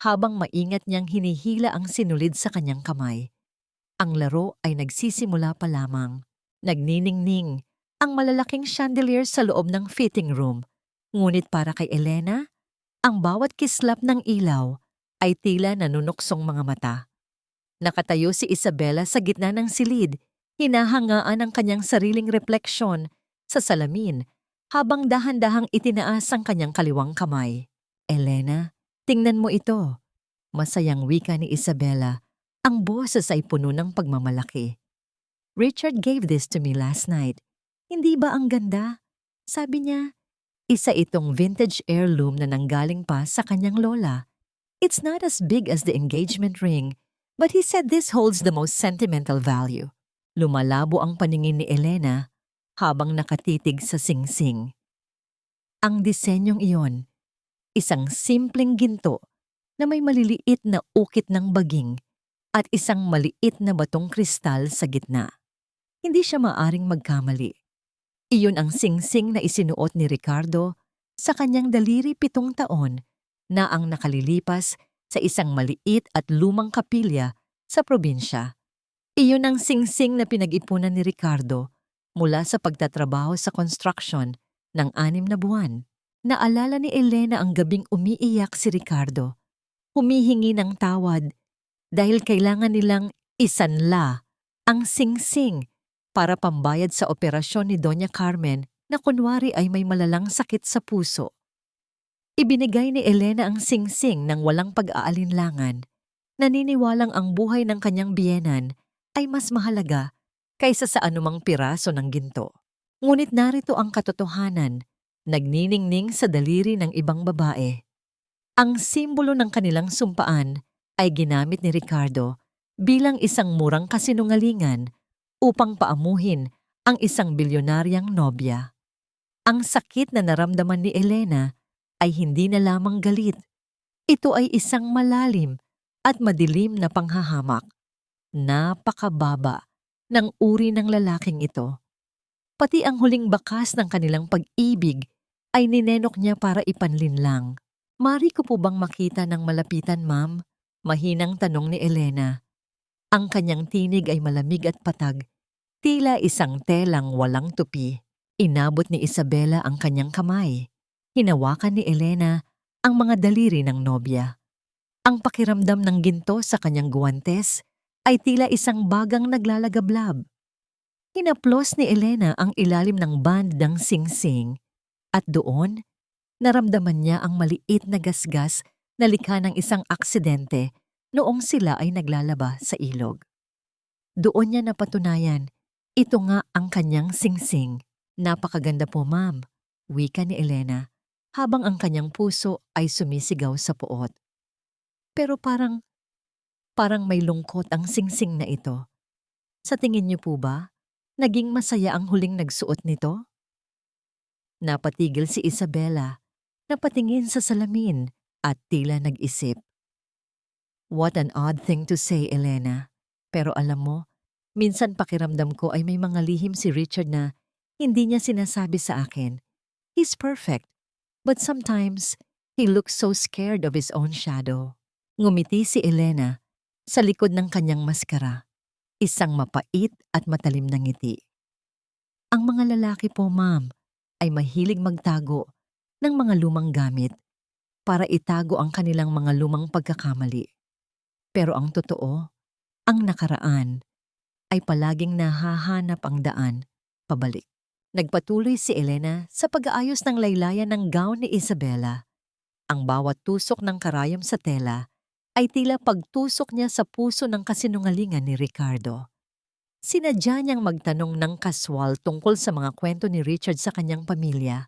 habang maingat niyang hinihila ang sinulid sa kanyang kamay. Ang laro ay nagsisimula pa lamang. Nagniningning ang malalaking chandelier sa loob ng fitting room. Ngunit para kay Elena, ang bawat kislap ng ilaw ay tila nanunuksong mga mata. Nakatayo si Isabela sa gitna ng silid, hinahangaan ang kanyang sariling refleksyon sa salamin habang dahan-dahang itinaas ang kanyang kaliwang kamay. Elena, tingnan mo ito. Masayang wika ni Isabela. Ang boses ay puno ng pagmamalaki. Richard gave this to me last night. Hindi ba ang ganda? Sabi niya, isa itong vintage heirloom na nanggaling pa sa kanyang lola. It's not as big as the engagement ring, but he said this holds the most sentimental value. Lumalabo ang paningin ni Elena habang nakatitig sa singsing. Ang disenyong iyon, isang simpleng ginto na may maliliit na ukit ng baging at isang maliit na batong kristal sa gitna. Hindi siya maaring magkamali. Iyon ang singsing na isinuot ni Ricardo sa kanyang daliri 7 taon na ang nakalilipas sa isang maliit at lumang kapilya sa probinsya. Iyon ang singsing na pinag-ipunan ni Ricardo mula sa pagtatrabaho sa construction ng 6 na buwan. Naalala ni Elena ang gabing umiiyak si Ricardo. Humihingi ng tawad dahil kailangan nilang isanla ang singsing para pambayad sa operasyon ni Doña Carmen na kunwari ay may malalang sakit sa puso. Ibinigay ni Elena ang singsing ng walang pag-aalinlangan. Naniniwalang ang buhay ng kanyang biyenan ay mas mahalaga kaysa sa anumang piraso ng ginto. Ngunit narito ang katotohanan, nagniningning sa daliri ng ibang babae. Ang simbolo ng kanilang sumpaan ay ginamit ni Ricardo bilang isang murang kasinungalingan upang paamuhin ang isang bilyonaryang nobya. Ang sakit na naramdaman ni Elena ay hindi na lamang galit. Ito ay isang malalim at madilim na panghahamak. Napakababa ng uri ng lalaking ito. Pati ang huling bakas ng kanilang pag-ibig ay ninenok niya para ipanlinlang. Mari ko po bang makita ng malapitan, ma'am? Mahinang tanong ni Elena. Ang kanyang tinig ay malamig at patag, tila isang telang walang tupi. Inabot ni Isabela ang kanyang kamay. Hinawakan ni Elena ang mga daliri ng nobya. Ang pakiramdam ng ginto sa kanyang guwantes ay tila isang bagang naglalagablab. Hinaplos ni Elena ang ilalim ng band ng singsing at doon, naramdaman niya ang maliit na gasgas na likha ng isang aksidente noong sila ay naglalaba sa ilog. Doon niya napatunayan, ito nga ang kanyang singsing. Napakaganda po, ma'am, wika ni Elena, habang ang kanyang puso ay sumisigaw sa puot. Pero parang Parang may lungkot ang singsing na ito. Sa tingin niyo po ba, naging masaya ang huling nagsuot nito? Napatigil si Isabela, napatingin sa salamin at tila nag-isip. What an odd thing to say, Elena. Pero alam mo, minsan pakiramdam ko ay may mga lihim si Richard na hindi niya sinasabi sa akin. He's perfect, but sometimes he looks so scared of his own shadow. Ngumiti si Elena sa likod ng kanyang maskara, isang mapait at matalim na ngiti. Ang mga lalaki po, ma'am, ay mahilig magtago ng mga lumang gamit para itago ang kanilang mga lumang pagkakamali. Pero ang totoo, ang nakaraan ay palaging nahahanap ang daan pabalik. Nagpatuloy si Elena sa pag-aayos ng laylayan ng gown ni Isabela. Ang bawat tusok ng karayom sa tela ay tila pagtusok niya sa puso ng kasinungalingan ni Ricardo. Sinadya niyang magtanong ng kaswal tungkol sa mga kwento ni Richard sa kanyang pamilya.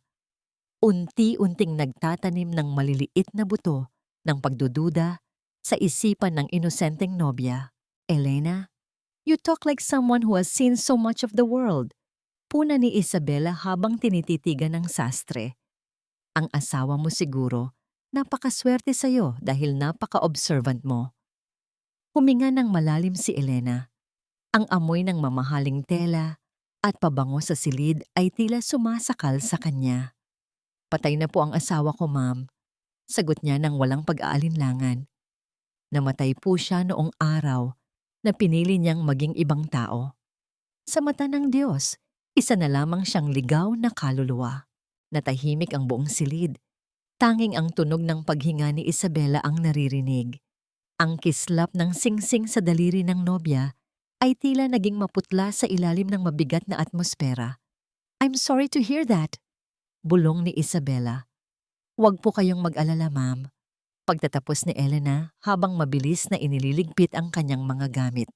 Unti-unting nagtatanim ng maliliit na buto ng pagdududa sa isipan ng inosenteng nobya. Elena, you talk like someone who has seen so much of the world. Puna ni Isabela habang tinititigan ng sastre. Ang asawa mo siguro, napakaswerte sa'yo dahil napaka-observant mo. Huminga ng malalim si Elena. Ang amoy ng mamahaling tela at pabango sa silid ay tila sumasakal sa kanya. Patay na po ang asawa ko, ma'am. Sagot niya ng walang pag-aalinlangan. Namatay po siya noong araw na pinili niyang maging ibang tao. Sa mata ng Diyos, isa na lamang siyang ligaw na kaluluwa. Natahimik ang buong silid. Tanging ang tunog ng paghinga ni Isabela ang naririnig. Ang kislap ng singsing sa daliri ng nobya ay tila naging maputla sa ilalim ng mabigat na atmosfera. I'm sorry to hear that, bulong ni Isabela. Huwag po kayong mag-alala, ma'am. Pagtatapos ni Elena habang mabilis na inililigpit ang kanyang mga gamit.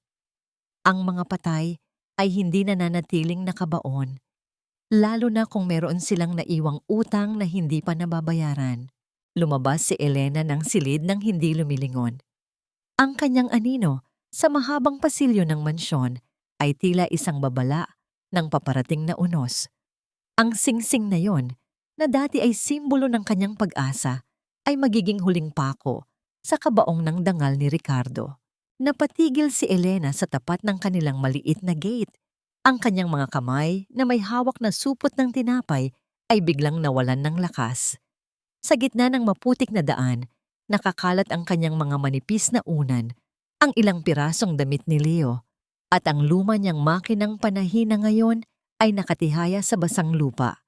Ang mga patay ay hindi nananatiling nakabaon, lalo na kung meron silang naiwang utang na hindi pa nababayaran. Lumabas si Elena ng silid nang hindi lumilingon. Ang kanyang anino sa mahabang pasilyo ng mansyon ay tila isang babala ng paparating na unos. Ang singsing na yon, na dati ay simbolo ng kanyang pag-asa, ay magiging huling pako sa kabaong ng dangal ni Ricardo. Napatigil si Elena sa tapat ng kanilang maliit na gate. Ang kanyang mga kamay na may hawak na supot ng tinapay ay biglang nawalan ng lakas. Sa gitna ng maputik na daan, nakakalat ang kanyang mga manipis na unan, ang ilang pirasong damit ni Leo, at ang luma niyang makinang panahi na ngayon ay nakatihaya sa basang lupa.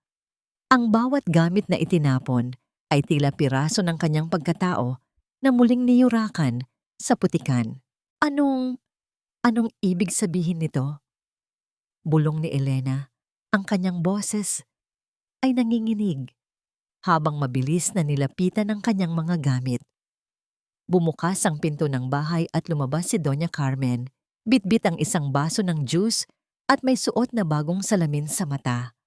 Ang bawat gamit na itinapon ay tila piraso ng kanyang pagkatao na muling niyurakan sa putikan. Anong ibig sabihin nito? Bulong ni Elena, ang kanyang boses ay nanginginig habang mabilis na nilapitan ang kanyang mga gamit. Bumukas ang pinto ng bahay at lumabas si Doña Carmen, bitbit ang isang baso ng juice at may suot na bagong salamin sa mata.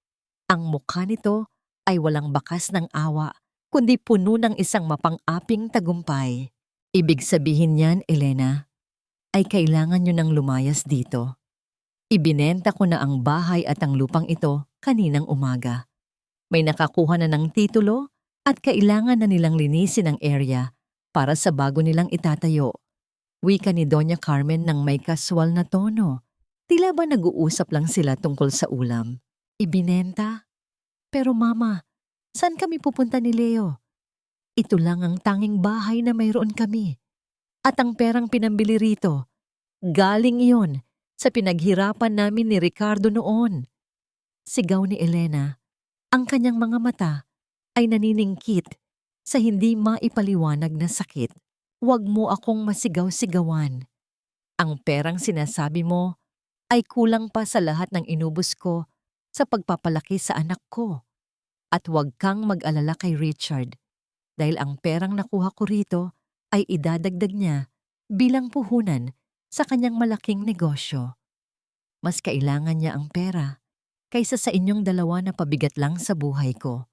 Ang mukha nito ay walang bakas ng awa, kundi puno ng isang mapang-aping tagumpay. Ibig sabihin niyan, Elena, ay kailangan niyo nang lumayas dito. Ibinenta ko na ang bahay at ang lupang ito kaninang umaga. May nakakuha na ng titulo at kailangan na nilang linisin ang area para sa bago nilang itatayo. Wika ni Doña Carmen ng may kaswal na tono. Tila ba nag-uusap lang sila tungkol sa ulam? Ibinenta? Pero mama, saan kami pupunta ni Leo? Ito lang ang tanging bahay na mayroon kami. At ang perang pinambili rito, galing iyon sa pinaghirapan namin ni Ricardo noon. Sigaw ni Elena. Ang kanyang mga mata ay naniningkit sa hindi maipaliwanag na sakit. Huwag mo akong masigaw-sigawan. Ang perang sinasabi mo ay kulang pa sa lahat ng inubos ko sa pagpapalaki sa anak ko. At huwag kang mag-alala kay Richard dahil ang perang nakuha ko rito ay idadagdag niya bilang puhunan sa kanyang malaking negosyo. Mas kailangan niya ang pera kaysa sa inyong dalawa na pabigat lang sa buhay ko.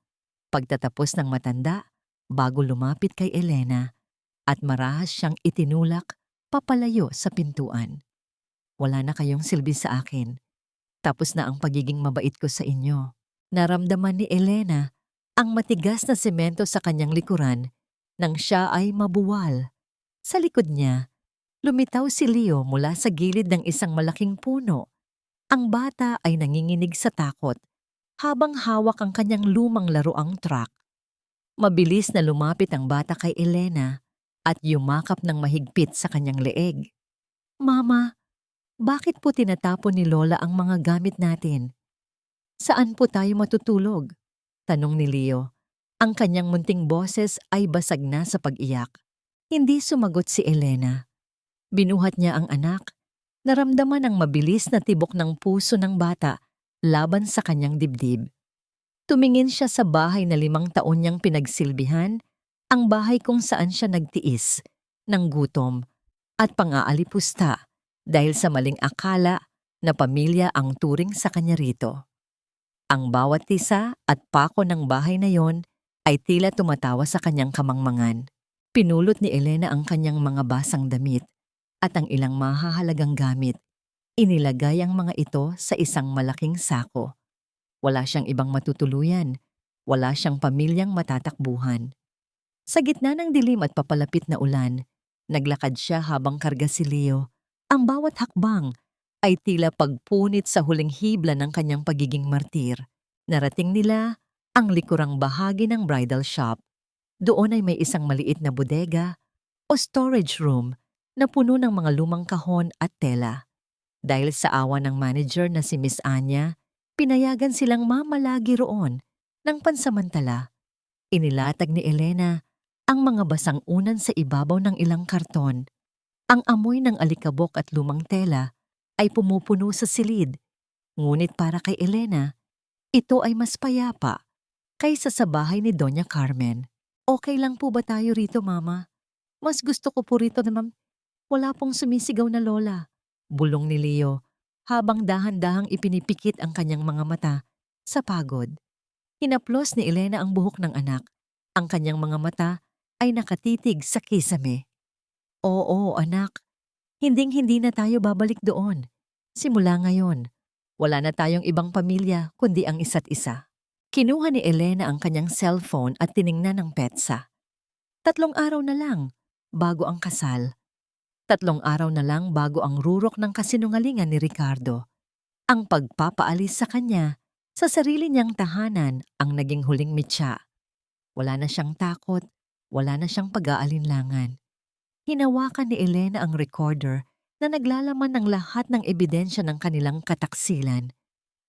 Pagtatapos ng matanda, bago lumapit kay Elena at marahas siyang itinulak papalayo sa pintuan. Wala na kayong silbi sa akin. Tapos na ang pagiging mabait ko sa inyo. Naramdaman ni Elena ang matigas na semento sa kanyang likuran nang siya ay mabuwal. Sa likod niya, lumitaw si Leo mula sa gilid ng isang malaking puno. Ang bata ay nanginginig sa takot habang hawak ang kanyang lumang laruang truck. Mabilis na lumapit ang bata kay Elena at yumakap ng mahigpit sa kanyang leeg. Mama, bakit po tinatapon ni Lola ang mga gamit natin? Saan po tayo matutulog? Tanong ni Leo. Ang kanyang munting boses ay basag na sa pag-iyak. Hindi sumagot si Elena. Binuhat niya ang anak. Naramdaman ang mabilis na tibok ng puso ng bata laban sa kanyang dibdib. Tumingin siya sa bahay na 5 taon niyang pinagsilbihan, ang bahay kung saan siya nagtiis ng gutom at pang-aalipusta dahil sa maling akala na pamilya ang turing sa kanya rito. Ang bawat tisa at pako ng bahay na yon ay tila tumatawa sa kanyang kamangmangan. Pinulot ni Elena ang kanyang mga basang damit at ang ilang mahahalagang gamit. Inilagay ang mga ito sa isang malaking sako. Wala siyang ibang matutuluyan. Wala siyang pamilyang matatakbuhan. Sa gitna ng dilim at papalapit na ulan, naglakad siya habang karga si Leo. Ang bawat hakbang ay tila pagpunit sa huling hibla ng kanyang pagiging martir. Narating nila ang likurang bahagi ng bridal shop. Doon ay may isang maliit na bodega o storage room na puno ng mga lumang kahon at tela. Dahil sa awa ng manager na si Miss Anya, pinayagan silang mamalagi roon ng pansamantala. Inilatag ni Elena ang mga basang unan sa ibabaw ng ilang karton. Ang amoy ng alikabok at lumang tela ay pumupuno sa silid. Ngunit para kay Elena, ito ay mas payapa kaysa sa bahay ni Doña Carmen. Okay lang po ba tayo rito, Mama? Mas gusto ko po rito na wala pong sumisigaw na lola. Bulong ni Leo habang dahan-dahang ipinipikit ang kanyang mga mata sa pagod. Hinaplos ni Elena ang buhok ng anak. Ang kanyang mga mata ay nakatitig sa kisame. Oo, anak. Hinding-hindi na tayo babalik doon. Simula ngayon, wala na tayong ibang pamilya kundi ang isa't isa. Kinuha ni Elena ang kanyang cellphone at tiningnan ang petsa. 3 araw na lang bago ang kasal. 3 araw na lang bago ang rurok ng kasinungalingan ni Ricardo. Ang pagpapaalis sa kanya sa sarili niyang tahanan ang naging huling mitya. Wala na siyang takot, wala na siyang pag-aalinlangan. Hinawakan ni Elena ang recorder na naglalaman ng lahat ng ebidensya ng kanilang kataksilan.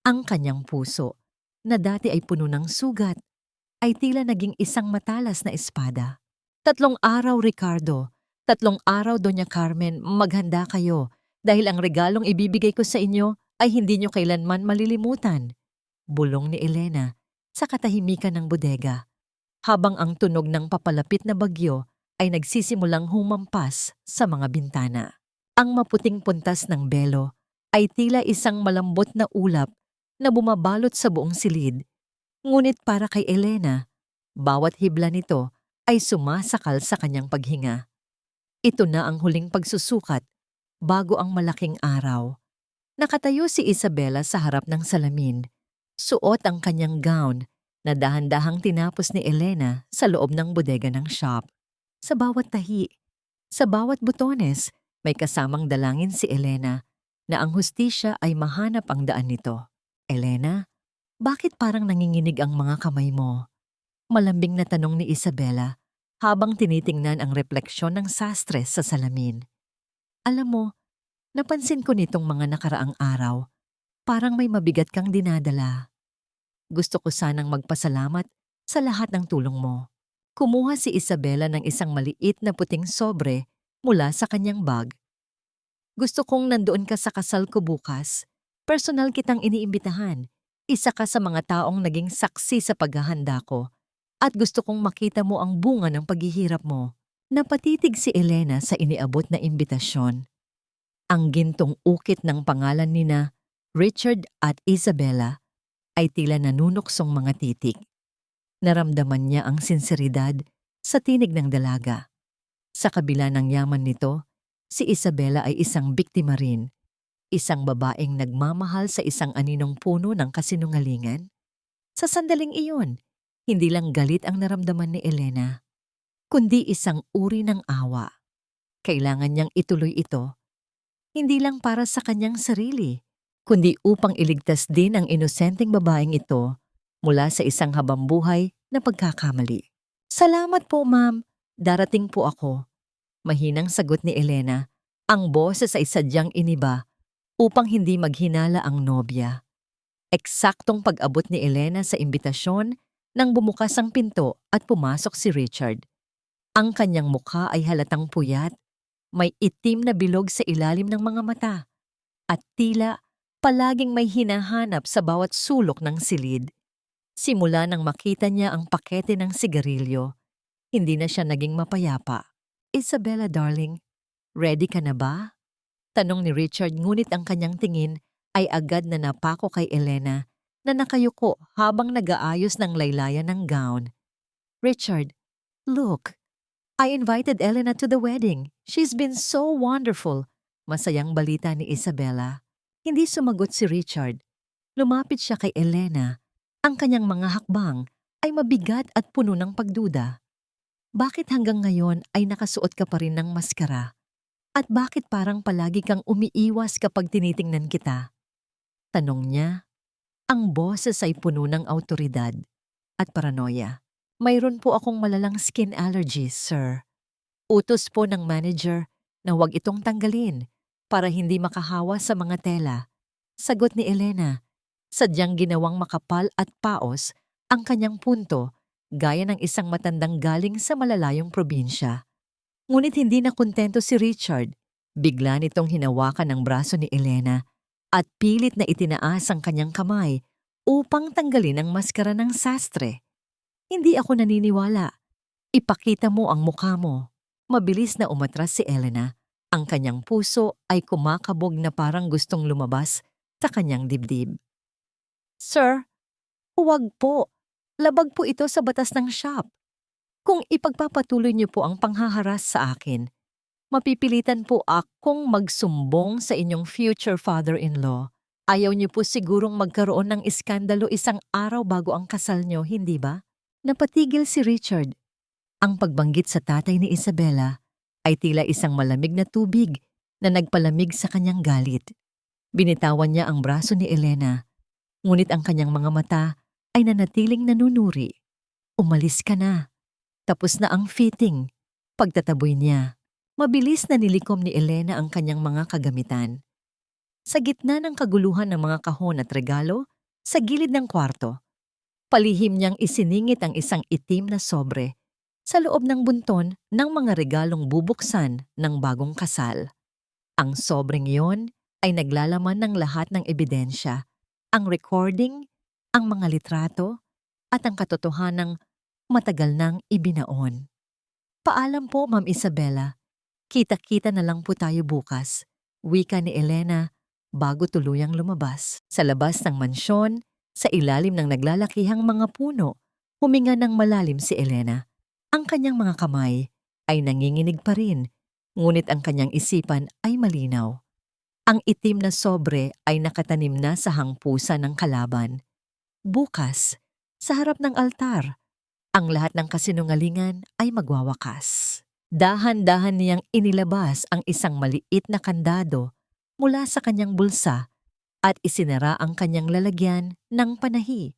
Ang kanyang puso, na dati ay puno ng sugat, ay tila naging isang matalas na espada. 3 araw, Ricardo. 3 araw, Doña Carmen, maghanda kayo dahil ang regalong ibibigay ko sa inyo ay hindi nyo kailanman malilimutan. Bulong ni Elena sa katahimikan ng bodega, habang ang tunog ng papalapit na bagyo ay nagsisimulang humampas sa mga bintana. Ang maputing puntas ng belo ay tila isang malambot na ulap na bumabalot sa buong silid. Ngunit para kay Elena, bawat hibla nito ay sumasakal sa kanyang paghinga. Ito na ang huling pagsusukat bago ang malaking araw. Nakatayo si Isabela sa harap ng salamin. Suot ang kanyang gown na dahan-dahang tinapos ni Elena sa loob ng bodega ng shop. Sa bawat tahi, sa bawat butones, may kasamang dalangin si Elena na ang hustisya ay mahanap ang daan nito. Elena, bakit parang nanginginig ang mga kamay mo? Malambing na tanong ni Isabela habang tinitingnan ang refleksyon ng sastre sa salamin. Alam mo, napansin ko nitong mga nakaraang araw, parang may mabigat kang dinadala. Gusto ko sanang magpasalamat sa lahat ng tulong mo. Kumuha si Isabela ng isang maliit na puting sobre mula sa kanyang bag. Gusto kong nandoon ka sa kasal ko bukas. Personal kitang iniimbitahan. Isa ka sa mga taong naging saksi sa paghahanda ko. At gusto kong makita mo ang bunga ng paghihirap mo. Napatitig si Elena sa iniabot na imbitasyon. Ang gintong ukit ng pangalan nina Richard at Isabela ay tila nanunuksong mga titik. Naramdaman niya ang sinseridad sa tinig ng dalaga. Sa kabila ng yaman nito, Si Isabela ay isang biktima rin, isang babaeng nagmamahal sa isang aninong puno ng kasinungalingan. Sa sandaling iyon, hindi lang galit ang naramdaman ni Elena, kundi isang uri ng awa. Kailangan niyang ituloy ito, hindi lang para sa kanyang sarili, kundi upang iligtas din ang inosenteng babaeng ito mula sa isang habambuhay na pagkakamali. Salamat po, ma'am. Darating po ako. Mahinang sagot ni Elena, ang boses ay sadyang iniba upang hindi maghinala ang nobya. Eksaktong pag-abot ni Elena sa imbitasyon nang bumukas ang pinto at pumasok si Richard. Ang kanyang mukha ay halatang puyat, may itim na bilog sa ilalim ng mga mata, at tila palaging may hinahanap sa bawat sulok ng silid. Simula nang makita niya ang pakete ng sigarilyo, hindi na siya naging mapayapa. Isabela darling, ready ka na ba? Tanong ni Richard, ngunit ang kanyang tingin ay agad na napako kay Elena na nakayuko habang nag-aayos ng laylayan ng gown. Richard, look, I invited Elena to the wedding. She's been so wonderful. Masayang balita ni Isabela. Hindi sumagot si Richard. Lumapit siya kay Elena. Ang kanyang mga hakbang ay mabigat at puno ng pagduda. Bakit hanggang ngayon ay nakasuot ka pa rin ng maskara? At bakit parang palagi kang umiiwas kapag tinitingnan kita? Tanong niya. Ang boses ay puno ng awtoridad at paranoia. Mayroon po akong malalang skin allergies, sir. Utos po ng manager na huwag itong tanggalin para hindi makahawa sa mga tela. Sagot ni Elena, sadyang ginawang makapal at paos ang kanyang punto gaya ng isang matandang galing sa malalayong probinsya. Ngunit hindi na kontento si Richard. Bigla nitong hinawakan ang braso ni Elena at pilit na itinaas ang kanyang kamay upang tanggalin ang maskara ng sastre. Hindi ako naniniwala. Ipakita mo ang mukha mo. Mabilis na umatras si Elena. Ang kanyang puso ay kumakabog na parang gustong lumabas sa kanyang dibdib. Sir, huwag po. Labag po ito sa batas ng shop. Kung ipagpapatuloy niyo po ang panghaharas sa akin, mapipilitan po akong magsumbong sa inyong future father-in-law. Ayaw niyo po sigurong magkaroon ng iskandalo isang araw bago ang kasal niyo, hindi ba? Napatigil si Richard. Ang pagbanggit sa tatay ni Isabela ay tila isang malamig na tubig na nagpalamig sa kanyang galit. Binitawan niya ang braso ni Elena, ngunit ang kanyang mga mata ay nanatiling nanunuri. Umalis ka na. Tapos na ang fitting. Pagtataboy niya, mabilis na nilikom ni Elena ang kanyang mga kagamitan. Sa gitna ng kaguluhan ng mga kahon at regalo, sa gilid ng kwarto, palihim niyang isiningit ang isang itim na sobre sa loob ng bunton ng mga regalong bubuksan ng bagong kasal. Ang sobreng iyon ay naglalaman ng lahat ng ebidensya, ang recording, ang mga litrato, at ang katotohanang matagal nang ibinaon. Paalam po, Ma'am Isabela. Kita-kita na lang po tayo bukas, wika ni Elena bago tuluyang lumabas. Sa labas ng mansyon, sa ilalim ng naglalakihang mga puno, huminga ng malalim si Elena. Ang kanyang mga kamay ay nanginginig pa rin, ngunit ang kanyang isipan ay malinaw. Ang itim na sobre ay nakatanim na sa hangpusa ng kalaban. Bukas, sa harap ng altar, ang lahat ng kasinungalingan ay magwawakas. Dahan-dahan niyang inilabas ang isang maliit na kandado mula sa kanyang bulsa at isinara ang kanyang lalagyan ng panahi.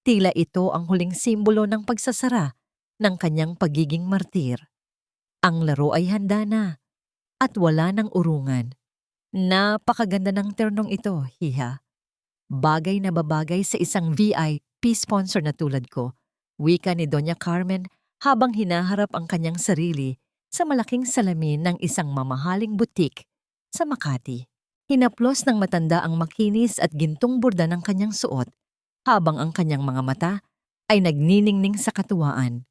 Tila ito ang huling simbolo ng pagsasara ng kanyang pagiging martir. Ang laro ay handa na at wala ng urungan. Napakaganda ng ternong ito, hiha. Bagay na babagay sa isang VIP sponsor na tulad ko, wika ni Doña Carmen habang hinaharap ang kanyang sarili sa malaking salamin ng isang mamahaling butik sa Makati. Hinaplos ng matanda ang makinis at gintong burda ng kanyang suot, habang ang kanyang mga mata ay nagniningning sa katuwaan.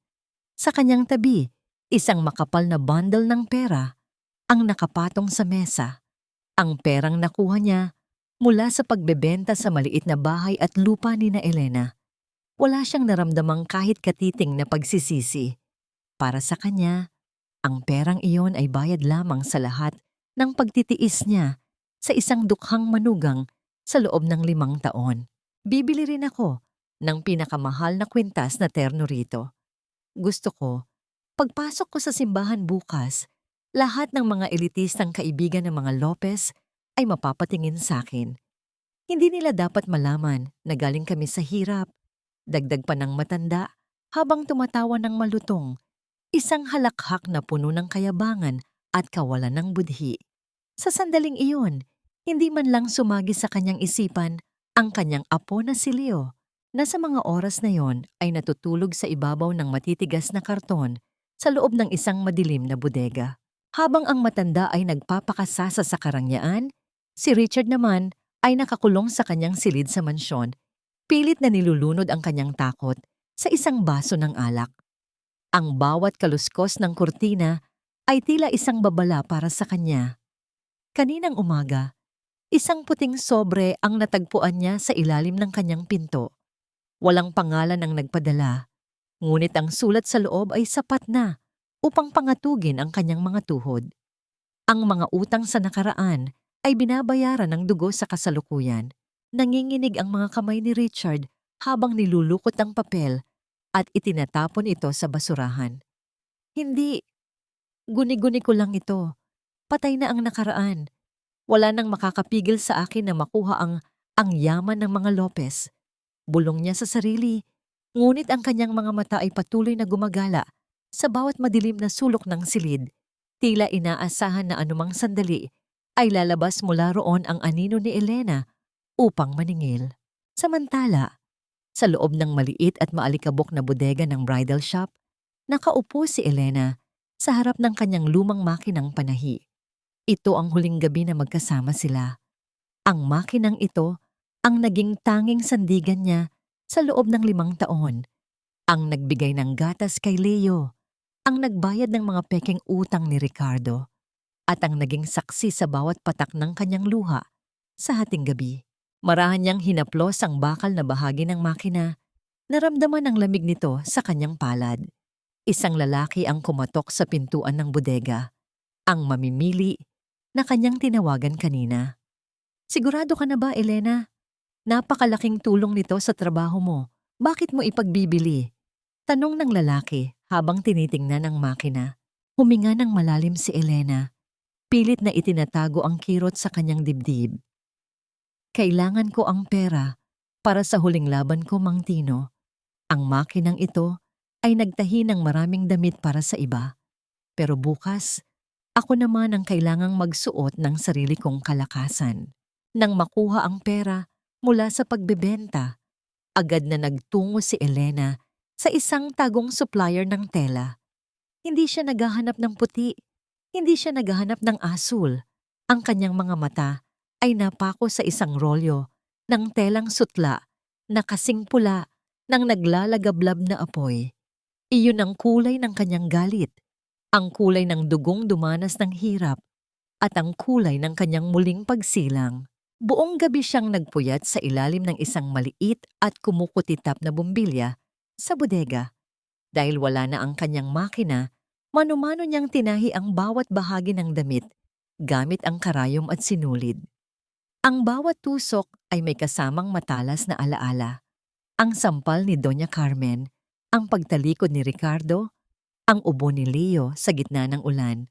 Sa kanyang tabi, isang makapal na bundle ng pera ang nakapatong sa mesa. Ang perang nakuha niya mula sa pagbebenta sa maliit na bahay at lupa ni na Elena. Wala siyang naramdamang kahit katiting na pagsisisi. Para sa kanya, ang perang iyon ay bayad lamang sa lahat ng pagtitiis niya sa isang dukhang manugang sa loob ng 5 taon. Bibili rin ako ng pinakamahal na kwintas na terno rito. Gusto ko, pagpasok ko sa simbahan bukas, lahat ng mga elitistang kaibigan ng mga Lopez ay mapapatingin sa akin. Hindi nila dapat malaman na galing kami sa hirap. Dagdag pa ng matanda habang tumatawa ng malutong, isang halakhak na puno ng kayabangan at kawalan ng budhi. Sa sandaling iyon, hindi man lang sumagi sa kanyang isipan ang kanyang apo na si Leo, na sa mga oras na yon ay natutulog sa ibabaw ng matitigas na karton sa loob ng isang madilim na bodega. Habang ang matanda ay nagpapakasasa sa karangyaan, si Richard naman ay nakakulong sa kanyang silid sa mansyon, pilit na nilulunod ang kanyang takot sa isang baso ng alak. Ang bawat kaluskos ng kurtina ay tila isang babala para sa kanya. Kaninang umaga, isang puting sobre ang natagpuan niya sa ilalim ng kanyang pinto. Walang pangalan ang nagpadala, ngunit ang sulat sa loob ay sapat na upang pangatugin ang kanyang mga tuhod. Ang mga utang sa nakaraan ay binabayaran ng dugo sa kasalukuyan. Nanginginig ang mga kamay ni Richard habang nilulukot ang papel at itinatapon ito sa basurahan. Hindi, guni-guni ko lang ito. Patay na ang nakaraan. Wala nang makakapigil sa akin na makuha ang yaman ng mga Lopez. Bulong niya sa sarili, ngunit ang kanyang mga mata ay patuloy na gumagala sa bawat madilim na sulok ng silid. Tila inaasahan na anumang sandali ay lalabas mula roon ang anino ni Elena upang maningil. Samantala, sa loob ng maliit at maalikabok na bodega ng bridal shop, nakaupo si Elena sa harap ng kanyang lumang makinang panahi. Ito ang huling gabi na magkasama sila. Ang makinang ito ang naging tanging sandigan niya sa loob ng 5 taon. Ang nagbigay ng gatas kay Leo, ang nagbayad ng mga pekeng utang ni Ricardo, at ang naging saksi sa bawat patak ng kanyang luha sa hating gabi. Marahan niyang hinaplos ang bakal na bahagi ng makina. Naramdaman ang lamig nito sa kanyang palad. Isang lalaki ang kumatok sa pintuan ng bodega, ang mamimili na kanyang tinawagan kanina. Sigurado ka na ba, Elena? Napakalaking tulong nito sa trabaho mo. Bakit mo ipagbibili? Tanong ng lalaki habang tinitingnan ang makina. Huminga ng malalim si Elena. Pilit na itinatago ang kirot sa kanyang dibdib. Kailangan ko ang pera para sa huling laban ko, Mang Tino. Ang makinang ito ay nagtahi ng maraming damit para sa iba. Pero bukas, ako naman ang kailangang magsuot ng sarili kong kalakasan. Nang makuha ang pera mula sa pagbebenta, agad na nagtungo si Elena sa isang tagong supplier ng tela. Hindi siya naghahanap ng puti, hindi siya naghahanap ng asul. Ang kanyang mga mata ay napako sa isang rolyo ng telang sutla na kasing pula ng naglalagablab na apoy. Iyon ang kulay ng kanyang galit, ang kulay ng dugong dumanas ng hirap, at ang kulay ng kanyang muling pagsilang. Buong gabi siyang nagpuyat sa ilalim ng isang maliit at kumukutitap na bumbilya sa bodega. Dahil wala na ang kanyang makina, mano-mano niyang tinahi ang bawat bahagi ng damit gamit ang karayom at sinulid. Ang bawat tusok ay may kasamang matalas na alaala. Ang sampal ni Doña Carmen, ang pagtalikod ni Ricardo, ang ubo ni Leo sa gitna ng ulan.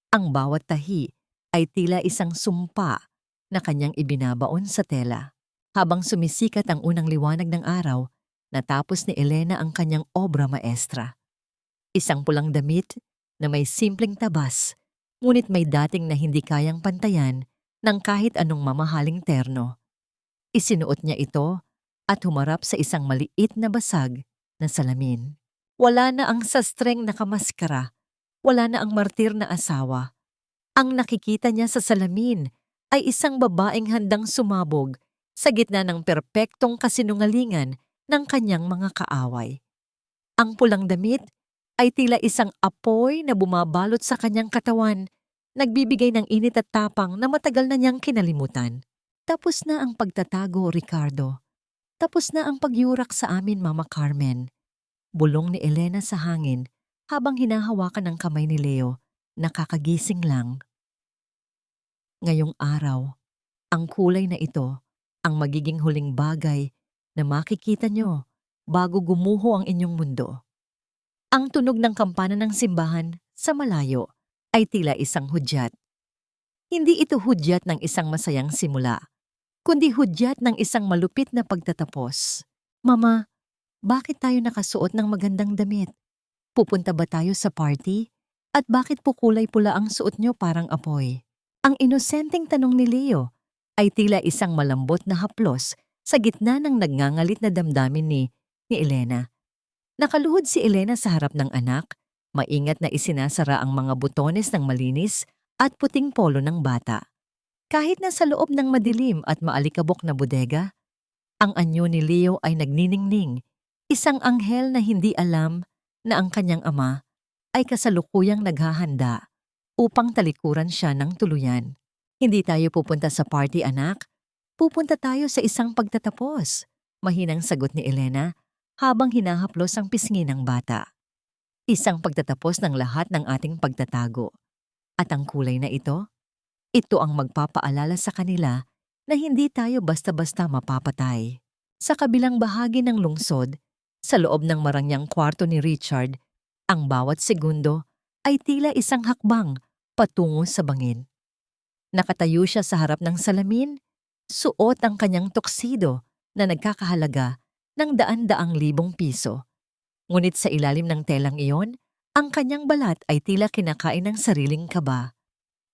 Ang bawat tahi ay tila isang sumpa na kanyang ibinabaon sa tela. Habang sumisikat ang unang liwanag ng araw, natapos ni Elena ang kanyang obra maestra. Isang pulang damit na may simpleng tabas, ngunit may dating na hindi kayang pantayan ng kahit anong mamahaling terno. Isinuot niya ito at humarap sa isang maliit na basag na salamin. Wala na ang sastreng nakamaskara, wala na ang martir na asawa. Ang nakikita niya sa salamin ay isang babaeng handang sumabog sa gitna ng perpektong kasinungalingan ng kanyang mga kaaway. Ang pulang damit ay tila isang apoy na bumabalot sa kanyang katawan, nagbibigay ng init at tapang na matagal na niyang kinalimutan. Tapos na ang pagtatago, Ricardo. Tapos na ang pagyurak sa amin, Mama Carmen. Bulong ni Elena sa hangin habang hinahawakan ng kamay ni Leo, nakakagising lang. Ngayong araw, ang kulay na ito ang magiging huling bagay na makikita nyo bago gumuho ang inyong mundo. Ang tunog ng kampana ng simbahan sa malayo ay tila isang hudyat. Hindi ito hudyat ng isang masayang simula, kundi hudyat ng isang malupit na pagtatapos. Mama, bakit tayo nakasuot ng magandang damit? Pupunta ba tayo sa party? At bakit po kulay pula ang suot nyo parang apoy? Ang inosenteng tanong ni Leo ay tila isang malambot na haplos sa gitna ng nagngangalit na damdamin ni Elena. Nakaluhod si Elena sa harap ng anak, maingat na isinasara ang mga butones ng malinis at puting polo ng bata. Kahit na sa loob ng madilim at maalikabok na bodega, ang anyo ni Leo ay nagniningning, isang anghel na hindi alam na ang kanyang ama ay kasalukuyang naghahanda upang talikuran siya ng tuluyan. Hindi tayo pupunta sa party, anak. Pupunta tayo sa isang pagtatapos, mahinang sagot ni Elena habang hinahaplos ang pisngi ng bata. Isang pagtatapos ng lahat ng ating pagtatago. At ang kulay na ito ang magpapaalala sa kanila na hindi tayo basta-basta mapapatay. Sa kabilang bahagi ng lungsod, sa loob ng marangyang kwarto ni Richard, ang bawat segundo ay tila isang hakbang patungo sa bangin. Nakatayo siya sa harap ng salamin, suot ang kanyang tuxedo na nagkakahalaga ng daan-daang libong piso. Ngunit sa ilalim ng telang iyon, ang kanyang balat ay tila kinakain ng sariling kaba.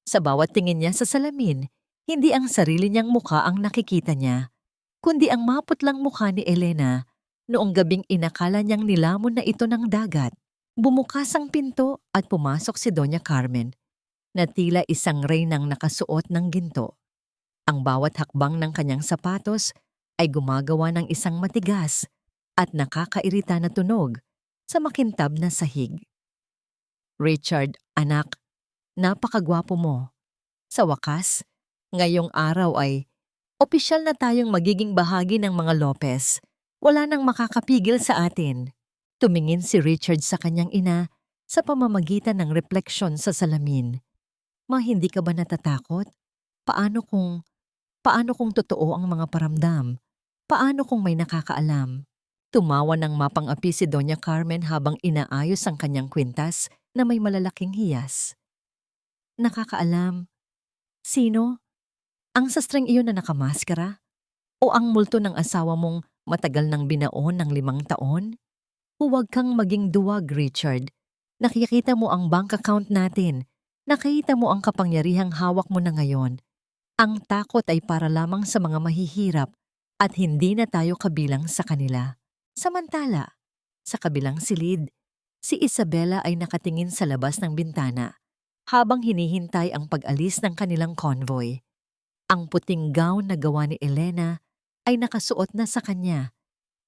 Sa bawat tingin niya sa salamin, hindi ang sarili niyang mukha ang nakikita niya, kundi ang maputlang mukha ni Elena noong gabing inakala niyang nilamon na ito ng dagat. Bumukas ang pinto at pumasok si Doña Carmen, na tila isang reynang nakasuot ng ginto. Ang bawat hakbang ng kanyang sapatos ay gumagawa ng isang matigas at nakakairita na tunog sa makintab na sahig. Richard, anak, napakagwapo mo. Sa wakas, ngayong araw ay opisyal na tayong magiging bahagi ng mga Lopez. Wala nang makakapigil sa atin. Tumingin si Richard sa kanyang ina sa pamamagitan ng refleksyon sa salamin. Ma, hindi ka ba natatakot? Paano kung totoo ang mga paramdam? Paano kung may nakakaalam? Tumawa ng mapang-api si Doña Carmen habang inaayos ang kanyang kwintas na may malalaking hiyas. Nakakaalam? Sino? Ang sastreng iyon na nakamaskara? O ang multo ng asawa mong matagal nang binaon ng 5 taon? Huwag kang maging duwag, Richard. Nakikita mo ang bank account natin. Nakita mo ang kapangyarihang hawak mo na ngayon. Ang takot ay para lamang sa mga mahihirap at hindi na tayo kabilang sa kanila. Samantala, sa kabilang silid, si Isabela ay nakatingin sa labas ng bintana habang hinihintay ang pag-alis ng kanilang convoy. Ang puting gown na gawa ni Elena ay nakasuot na sa kanya,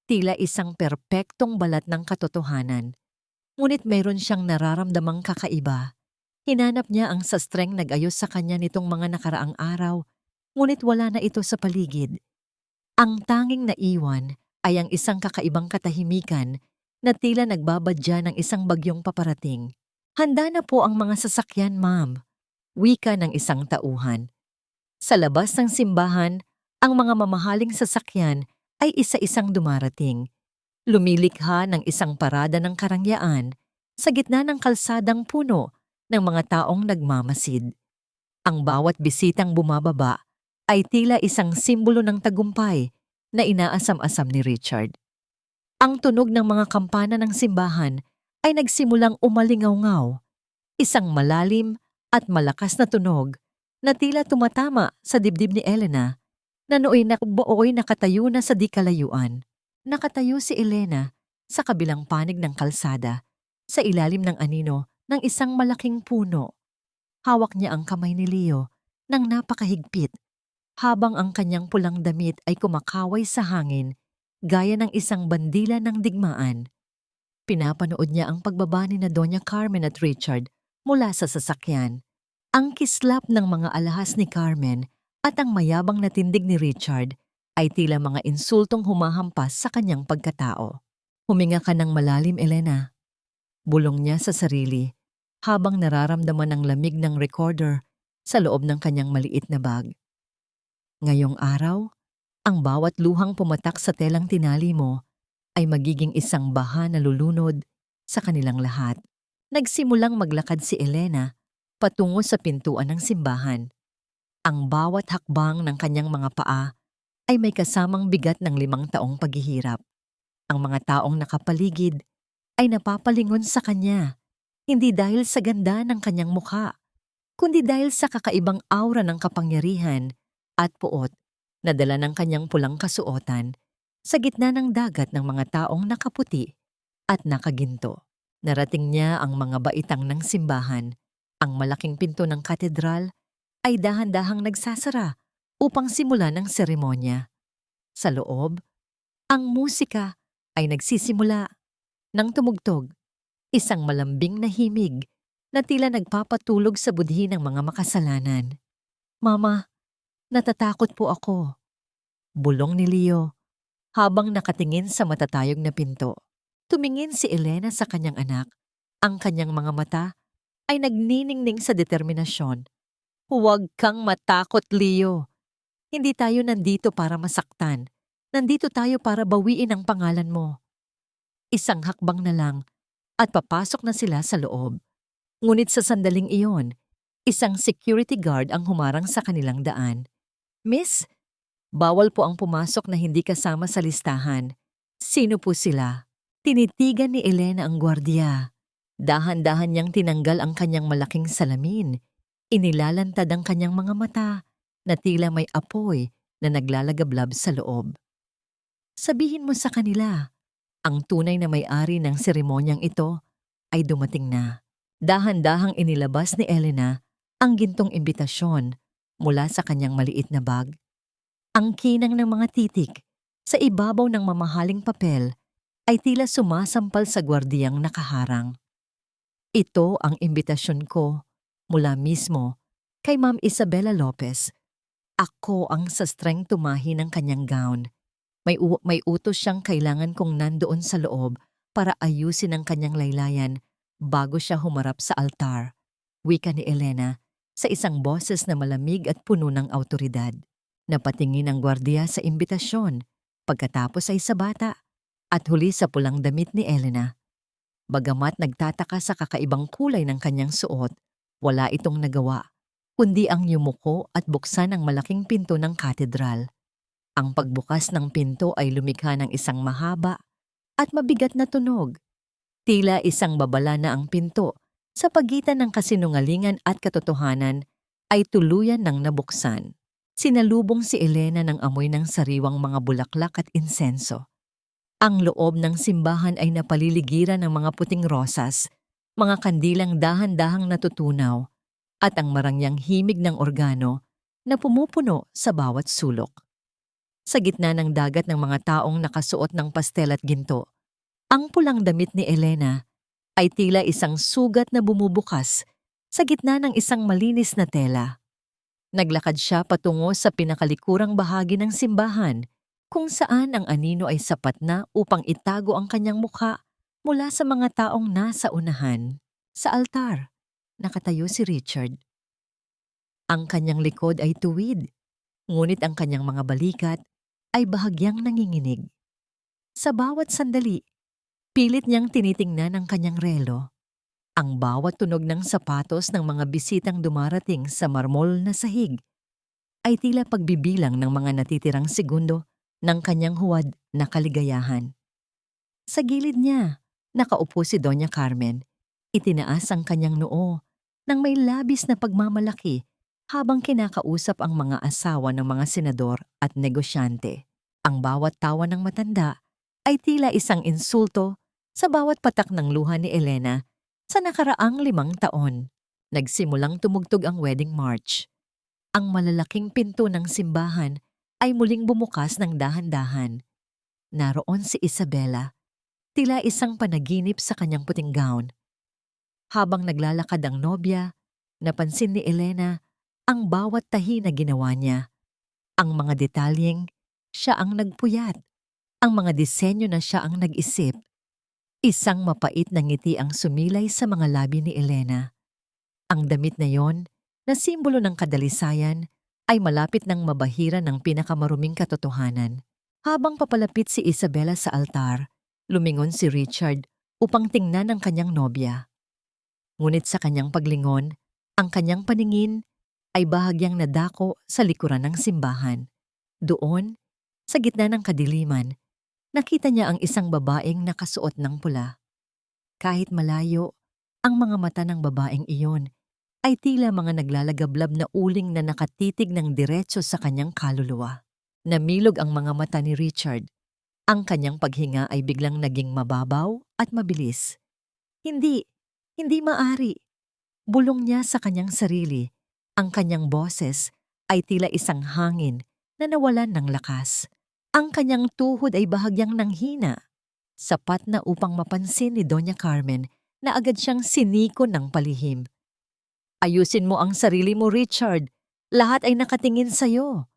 tila isang perpektong balat ng katotohanan. Ngunit mayroon siyang nararamdamang kakaiba. Hinanap niya ang sastreng nag-ayos sa kanya nitong mga nakaraang araw, ngunit wala na ito sa paligid. Ang tanging naiwan ay ang isang kakaibang katahimikan na tila nagbabadya ng isang bagyong paparating. Handa na po ang mga sasakyan, ma'am. Wika ng isang tauhan. Sa labas ng simbahan, ang mga mamahaling sasakyan ay isa-isang dumarating. Lumilikha ng isang parada ng karangyaan sa gitna ng kalsadang puno ng mga taong nagmamasid. Ang bawat bisitang bumababa ay tila isang simbolo ng tagumpay na inaasam-asam ni Richard. Ang tunog ng mga kampana ng simbahan ay nagsimulang umalingaw-ngaw, isang malalim at malakas na tunog na tila tumatama sa dibdib ni Elena na nooy nakatayo na sa di kalayuan. Nakatayo si Elena sa kabilang panig ng kalsada, sa ilalim ng anino ng isang malaking puno. Hawak niya ang kamay ni Leo ng napakahigpit, habang ang kanyang pulang damit ay kumakaway sa hangin gaya ng isang bandila ng digmaan. Pinapanood niya ang pagbaba ni na Doña Carmen at Richard mula sa sasakyan. Ang kislap ng mga alahas ni Carmen at ang mayabang na tindig ni Richard ay tila mga insultong humahampas sa kanyang pagkatao. Huminga ka ng malalim, Elena. Bulong niya sa sarili habang nararamdaman ang lamig ng recorder sa loob ng kanyang maliit na bag. Ngayong araw, ang bawat luhang pumatak sa telang tinali mo ay magiging isang baha na lulunod sa kanilang lahat. Nagsimulang maglakad si Elena patungo sa pintuan ng simbahan. Ang bawat hakbang ng kanyang mga paa ay may kasamang bigat ng 5 taong paghihirap. Ang mga taong nakapaligid ay napapalingon sa kanya, hindi dahil sa ganda ng kanyang mukha, kundi dahil sa kakaibang aura ng kapangyarihan at puot na dala ng kanyang pulang kasuotan sa gitna ng dagat ng mga taong nakaputi at nakaginto. Narating niya ang mga baitang ng simbahan. Ang malaking pinto ng katedral ay dahan-dahang nagsasara upang simulan ang seremonya. Sa loob, ang musika ay nagsisimula ng tumugtog, isang malambing na himig na tila nagpapatulog sa budhi ng mga makasalanan. "Mama, natatakot po ako," bulong ni Leo habang nakatingin sa matatayog na pinto. Tumingin si Elena sa kanyang anak. Ang kanyang mga mata ay nagniningning sa determinasyon. "Huwag kang matakot, Leo. Hindi tayo nandito para masaktan. Nandito tayo para bawiin ang pangalan mo." Isang hakbang na lang at papasok na sila sa loob. Ngunit sa sandaling iyon, isang security guard ang humarang sa kanilang daan. "Miss, bawal po ang pumasok na hindi kasama sa listahan." "Sino po sila?" Tinitigan ni Elena ang gwardiya. Dahan-dahan niyang tinanggal ang kanyang malaking salamin. Inilalantad ang kanyang mga mata na tila may apoy na naglalagablab sa loob. "Sabihin mo sa kanila, ang tunay na may-ari ng seremonyang ito ay dumating na." Dahan-dahang inilabas ni Elena ang gintong imbitasyon mula sa kanyang maliit na bag. Ang kinang ng mga titik sa ibabaw ng mamahaling papel ay tila sumasampal sa gwardiyang nakaharang. "Ito ang imbitasyon ko mula mismo kay Ma'am Isabela Lopez." Ako ang sastreng tumahi ng kanyang gown. May utos siyang kailangan kong nandoon sa loob para ayusin ang kanyang laylayan bago siya humarap sa altar, wika ni Elena sa isang boses na malamig at puno ng awtoridad. Napatingin ang gwardiya sa imbitasyon, pagkatapos ay sa bata, at huli sa pulang damit ni Elena. Bagamat nagtataka sa kakaibang kulay ng kanyang suot, wala itong nagawa, kundi ang yumuko at buksan ang malaking pinto ng katedral. Ang pagbukas ng pinto ay lumikha ng isang mahaba at mabigat na tunog. Tila isang babala na ang pinto sa pagitan ng kasinungalingan at katotohanan ay tuluyan ng nabuksan. Sinalubong si Elena ng amoy ng sariwang mga bulaklak at insenso. Ang loob ng simbahan ay napaliligiran ng mga puting rosas, mga kandilang dahan-dahang natutunaw, at ang marangyang himig ng organo na pumupuno sa bawat sulok. Sa gitna ng dagat ng mga taong nakasuot ng pastel at ginto, ang pulang damit ni Elena ay tila isang sugat na bumubukas sa gitna ng isang malinis na tela. Naglakad siya patungo sa pinakalikurang bahagi ng simbahan, kung saan ang anino ay sapat na upang itago ang kanyang mukha mula sa mga taong nasa unahan. Sa altar, nakatayo si Richard. Ang kanyang likod ay tuwid, ngunit ang kanyang mga balikat ay bahagyang nanginginig. Sa bawat sandali, pilit niyang tinitingnan ang kanyang relo. Ang bawat tunog ng sapatos ng mga bisitang dumarating sa marmol na sahig ay tila pagbibilang ng mga natitirang segundo ng kanyang huwad na kaligayahan. Sa gilid niya, nakaupo si Doña Carmen. Itinaas ang kanyang noo nang may labis na pagmamalaki habang kinakausap ang mga asawa ng mga senador at negosyante. Ang bawat tawa ng matanda ay tila isang insulto sa bawat patak ng luha ni Elena sa nakaraang 5 taon. Nagsimulang tumugtog ang wedding march. Ang malalaking pinto ng simbahan ay muling bumukas ng dahan-dahan. Naroon si Isabela, tila isang panaginip sa kanyang puting gown. Habang naglalakad ang nobya, napansin ni Elena ang bawat tahi na ginawa niya. Ang mga detalyeng siya ang nagpuyat, ang mga disenyo na siya ang nag-isip. Isang mapait na ngiti ang sumilay sa mga labi ni Elena. Ang damit na yon, na simbolo ng kadalisayan ay malapit ng mabahira ng pinakamaruming katotohanan. Habang papalapit si Isabela sa altar, lumingon si Richard upang tingnan ang kanyang nobya. Ngunit sa kanyang paglingon, ang kanyang paningin ay bahagyang nadako sa likuran ng simbahan. Doon, sa gitna ng kadiliman, nakita niya ang isang babaeng nakasuot ng pula. Kahit malayo, ang mga mata ng babaeng iyon ay tila mga naglalagablab na uling na nakatitig ng diretso sa kanyang kaluluwa. Namilog ang mga mata ni Richard. Ang kanyang paghinga ay biglang naging mababaw at mabilis. Hindi maari. Bulong niya sa kanyang sarili. Ang kanyang boses ay tila isang hangin na nawalan ng lakas. Ang kanyang tuhod ay bahagyang nanghina. Sapat na upang mapansin ni Doña Carmen na agad siyang siniko ng palihim. Ayusin mo ang sarili mo, Richard. Lahat ay nakatingin sa'yo.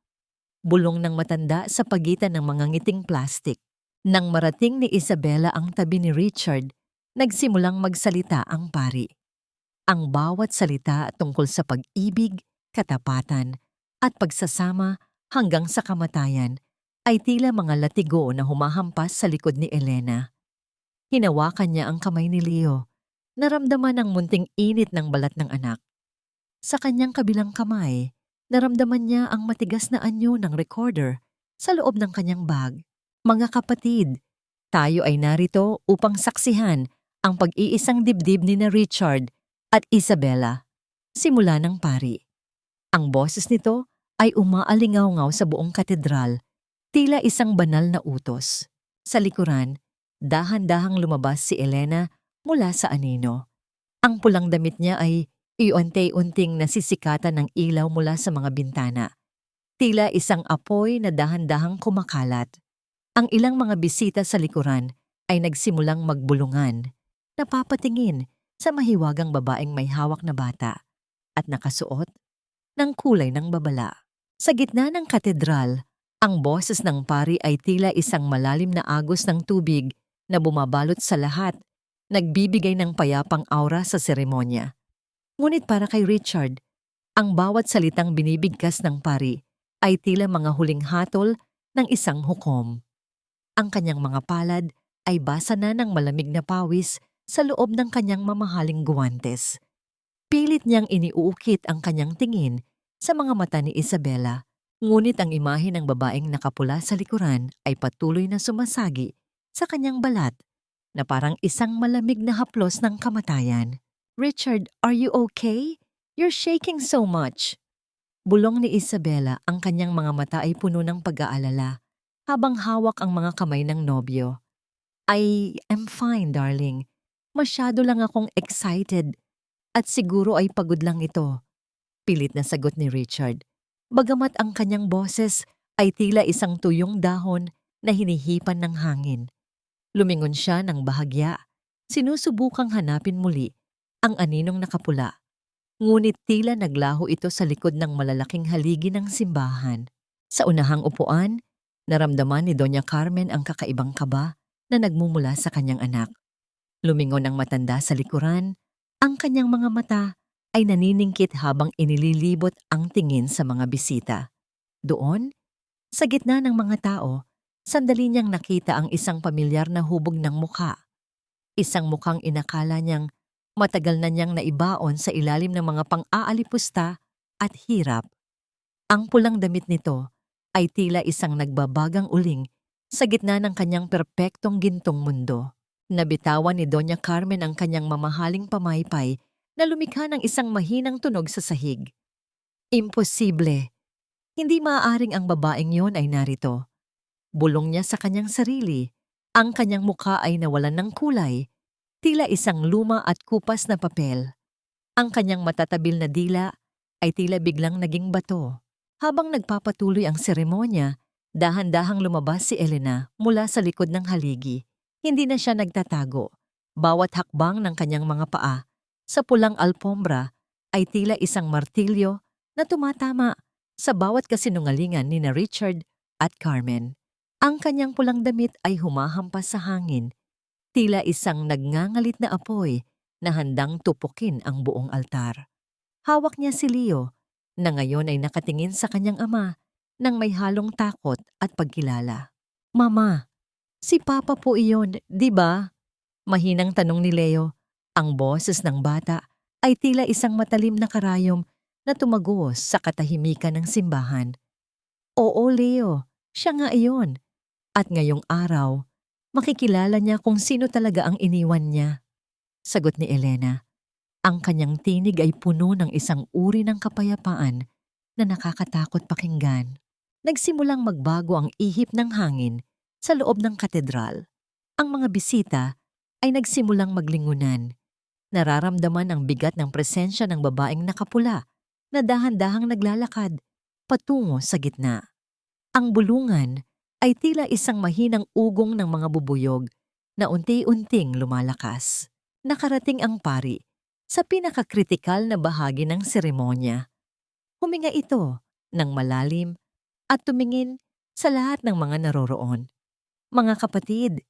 Bulong ng matanda sa pagitan ng mga ngiting plastik. Nang marating ni Isabela ang tabi ni Richard, nagsimulang magsalita ang pari. Ang bawat salita tungkol sa pag-ibig, katapatan, at pagsasama hanggang sa kamatayan ay tila mga latigo na humahampas sa likod ni Elena. Hinawakan niya ang kamay ni Leo. Naramdaman ang munting init ng balat ng anak. Sa kanyang kabilang kamay, naramdaman niya ang matigas na anyo ng recorder sa loob ng kanyang bag. Mga kapatid, tayo ay narito upang saksihan ang pag-iisang dibdib ni na Richard at Isabela. Simula ng pari. Ang boses nito ay umaalingaw-ngaw sa buong katedral, tila isang banal na utos. Sa likuran, dahan-dahang lumabas si Elena mula sa anino. Ang pulang damit niya ay iunti-unting nasisikatan ng ilaw mula sa mga bintana. Tila isang apoy na dahan-dahang kumakalat. Ang ilang mga bisita sa likuran ay nagsimulang magbulungan, napapatingin sa mahiwagang babaeng may hawak na bata at nakasuot ng kulay ng babala. Sa gitna ng katedral, ang boses ng pari ay tila isang malalim na agos ng tubig na bumabalot sa lahat, nagbibigay ng payapang aura sa seremonya. Ngunit para kay Richard, ang bawat salitang binibigkas ng pari ay tila mga huling hatol ng isang hukom. Ang kanyang mga palad ay basa na ng malamig na pawis sa loob ng kanyang mamahaling guwantes. Pilit niyang iniuukit ang kanyang tingin sa mga mata ni Isabela, ngunit ang imahe ng babaeng nakapula sa likuran ay patuloy na sumasagi sa kanyang balat na parang isang malamig na haplos ng kamatayan. Richard, are you okay? You're shaking so much. Bulong ni Isabela, ang kanyang mga mata ay puno ng pag-aalala habang hawak ang mga kamay ng nobyo. I am fine, darling. Masyado lang akong excited at siguro ay pagod lang ito. Pilit na sagot ni Richard. Bagamat ang kanyang boses ay tila isang tuyong dahon na hinihipan ng hangin. Lumingon siya ng bahagya. Sinusubukang hanapin muli ang aninong nakapula. Ngunit tila naglaho ito sa likod ng malalaking haligi ng simbahan. Sa unahang upuan, naramdaman ni Doña Carmen ang kakaibang kaba na nagmumula sa kanyang anak. Lumingon ang matanda sa likuran, ang kanyang mga mata ay naniningkit habang inililibot ang tingin sa mga bisita. Doon, sa gitna ng mga tao, sandali niyang nakita ang isang pamilyar na hubog ng mukha. Isang mukhang inakala niyang matagal na niyang naibaon sa ilalim ng mga pang-aalipusta at hirap. Ang pulang damit nito ay tila isang nagbabagang uling sa gitna ng kanyang perpektong gintong mundo. Nabitawan ni Doña Carmen ang kanyang mamahaling pamaypay na lumikha ng isang mahinang tunog sa sahig. Imposible. Hindi maaaring ang babaeng yon ay narito. Bulong niya sa kanyang sarili. Ang kanyang mukha ay nawalan ng kulay, tila isang luma at kupas na papel. Ang kanyang matatabil na dila ay tila biglang naging bato. Habang nagpapatuloy ang seremonya, dahan-dahang lumabas si Elena mula sa likod ng haligi. Hindi na siya nagtatago. Bawat hakbang ng kanyang mga paa sa pulang alpombra ay tila isang martilyo na tumatama sa bawat kasinungalingan ni na Richard at Carmen. Ang kanyang pulang damit ay humahampas sa hangin, tila isang nagngangalit na apoy na handang tupukin ang buong altar. Hawak niya si Leo, na ngayon ay nakatingin sa kanyang ama nang may halong takot at pagkilala. Mama, si Papa po iyon, di ba? Mahinang tanong ni Leo. Ang boses ng bata ay tila isang matalim na karayom na tumagos sa katahimikan ng simbahan. Oo, Leo, siya nga iyon. At ngayong araw, makikilala niya kung sino talaga ang iniwan niya. Sagot ni Elena. Ang kanyang tinig ay puno ng isang uri ng kapayapaan na nakakatakot pakinggan. Nagsimulang magbago ang ihip ng hangin sa loob ng katedral. Ang mga bisita ay nagsimulang maglingunan. Nararamdaman ang bigat ng presensya ng babaeng nakapula na dahan-dahang naglalakad patungo sa gitna. Ang bulungan ay tila isang mahinang ugong ng mga bubuyog na unti-unting lumalakas. Nakarating ang pari sa pinakakritikal na bahagi ng seremonya. Huminga ito ng malalim at tumingin sa lahat ng mga naroroon. Mga kapatid,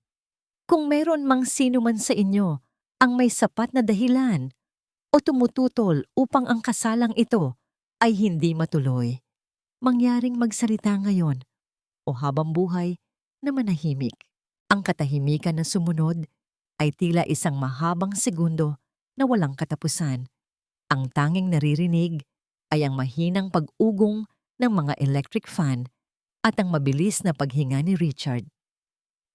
kung meron mang sino man sa inyo ang may sapat na dahilan o tumututol upang ang kasalang ito ay hindi matuloy, mangyaring magsalita ngayon o habang buhay na manahimik. Ang katahimikan na sumunod ay tila isang mahabang segundo na walang katapusan. Ang tanging naririnig ay ang mahinang pag-ugong ng mga electric fan at ang mabilis na paghinga ni Richard.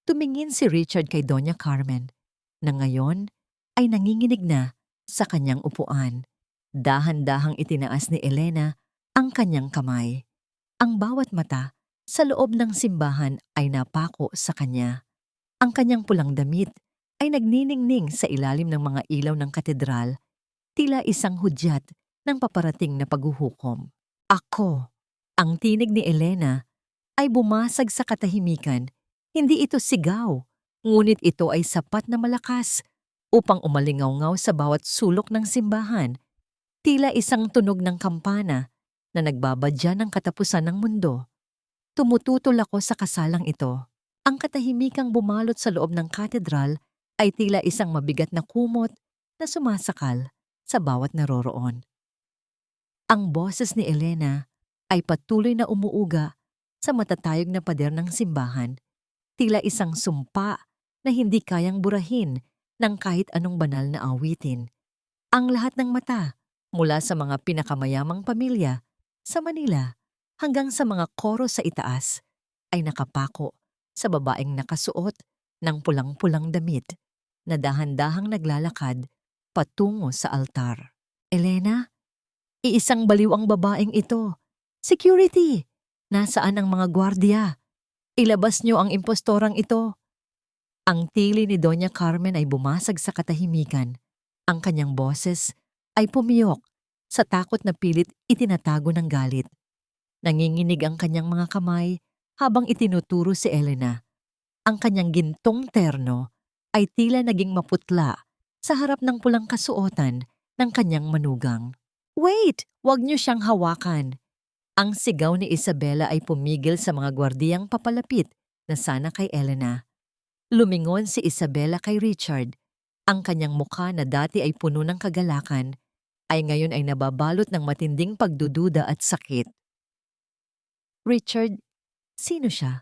Tumingin si Richard kay Doña Carmen na ngayon ay nanginginig na sa kanyang upuan. Dahan-dahang itinaas ni Elena ang kanyang kamay. Ang bawat mata sa loob ng simbahan ay napako sa kanya. Ang kanyang pulang damit ay nagniningning sa ilalim ng mga ilaw ng katedral, tila isang hudyat ng paparating na paghuhukom. Ako, ang tinig ni Elena ay bumasag sa katahimikan. Hindi ito sigaw, ngunit ito ay sapat na malakas upang umalingaw-ngaw sa bawat sulok ng simbahan, tila isang tunog ng kampana na nagbabadya ng katapusan ng mundo. Tumututol ako sa kasalang ito. Ang katahimikang bumalot sa loob ng katedral ay tila isang mabigat na kumot na sumasakal sa bawat naroroon. Ang boses ni Elena ay patuloy na umuuga sa matatayog na pader ng simbahan, tila isang sumpa na hindi kayang burahin ng kahit anong banal na awitin. Ang lahat ng mata, mula sa mga pinakamayamang pamilya sa Manila hanggang sa mga koro sa itaas, ay nakapako sa babaeng nakasuot ng pulang-pulang damit na dahan-dahang naglalakad patungo sa altar. Elena, iisang baliw ang babaeng ito. Security! Nasaan ang mga gwardiya? Ilabas niyo ang impostorang ito. Ang tili ni Doña Carmen ay bumasag sa katahimikan. Ang kanyang boses ay pumiyok sa takot na pilit itinatago ng galit. Nanginginig ang kanyang mga kamay habang itinuturo si Elena. Ang kanyang gintong terno ay tila naging maputla sa harap ng pulang kasuotan ng kanyang manugang. Wait! Huwag niyo siyang hawakan! Ang sigaw ni Isabela ay pumigil sa mga gwardiyang papalapit na sana kay Elena. Lumingon si Isabela kay Richard. Ang kanyang mukha na dati ay puno ng kagalakan ay ngayon ay nababalot ng matinding pagdududa at sakit. Richard, sino siya?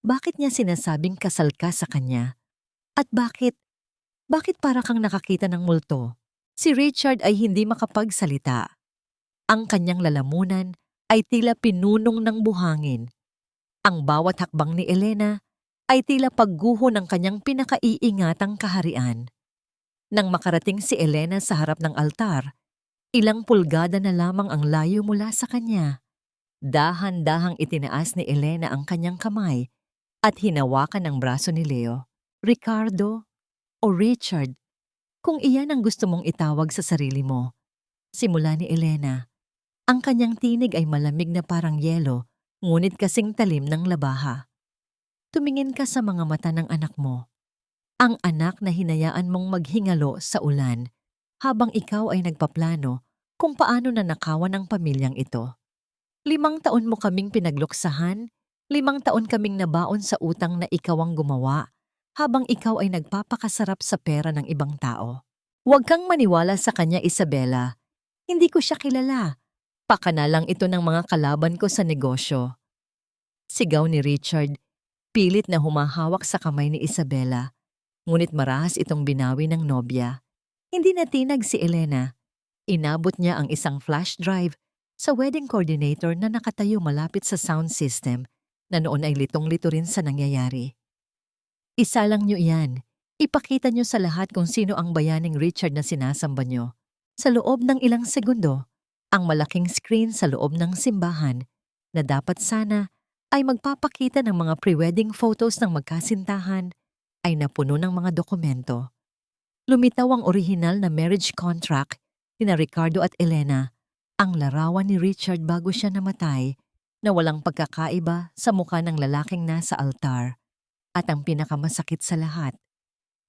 Bakit niya sinasabing kasal ka sa kanya? At bakit para kang nakakita ng multo? Si Richard ay hindi makapagsalita. Ang kanyang lalamunan ay tila pinunong ng buhangin. Ang bawat hakbang ni Elena ay tila pagguho ng kanyang pinakaiingatang kaharian. Nang makarating si Elena sa harap ng altar, ilang pulgada na lamang ang layo mula sa kanya. Dahan-dahang itinaas ni Elena ang kanyang kamay at hinawakan ang braso ni Leo. Ricardo o Richard, kung iyan ang gusto mong itawag sa sarili mo. Simula ni Elena. Ang kanyang tinig ay malamig na parang yelo, ngunit kasing talim ng labaha. Tumingin ka sa mga mata ng anak mo. Ang anak na hinayaan mong maghingalo sa ulan habang ikaw ay nagpaplano kung paano nanakawan ang pamilyang ito. 5 taon mo kaming pinagluksahan, 5 taon kaming nabaon sa utang na ikaw ang gumawa habang ikaw ay nagpapakasarap sa pera ng ibang tao. Huwag kang maniwala sa kanya, Isabela. Hindi ko siya kilala. Pakana lang ito ng mga kalaban ko sa negosyo. Sigaw ni Richard, pilit na humahawak sa kamay ni Isabela. Ngunit marahas itong binawi ng nobya. Hindi natinag si Elena. Inabot niya ang isang flash drive sa wedding coordinator na nakatayo malapit sa sound system na noon ay litong-lito rin sa nangyayari. Isalang niyo iyan. Ipakita niyo sa lahat kung sino ang bayaning Richard na sinasamba niyo. Sa loob ng ilang segundo, ang malaking screen sa loob ng simbahan na dapat sana ay magpapakita ng mga pre-wedding photos ng magkasintahan ay napuno ng mga dokumento. Lumitaw ang orihinal na marriage contract ni Ricardo at Elena, ang larawan ni Richard bago siya namatay na walang pagkakaiba sa mukha ng lalaking nasa altar. At ang pinakamasakit sa lahat,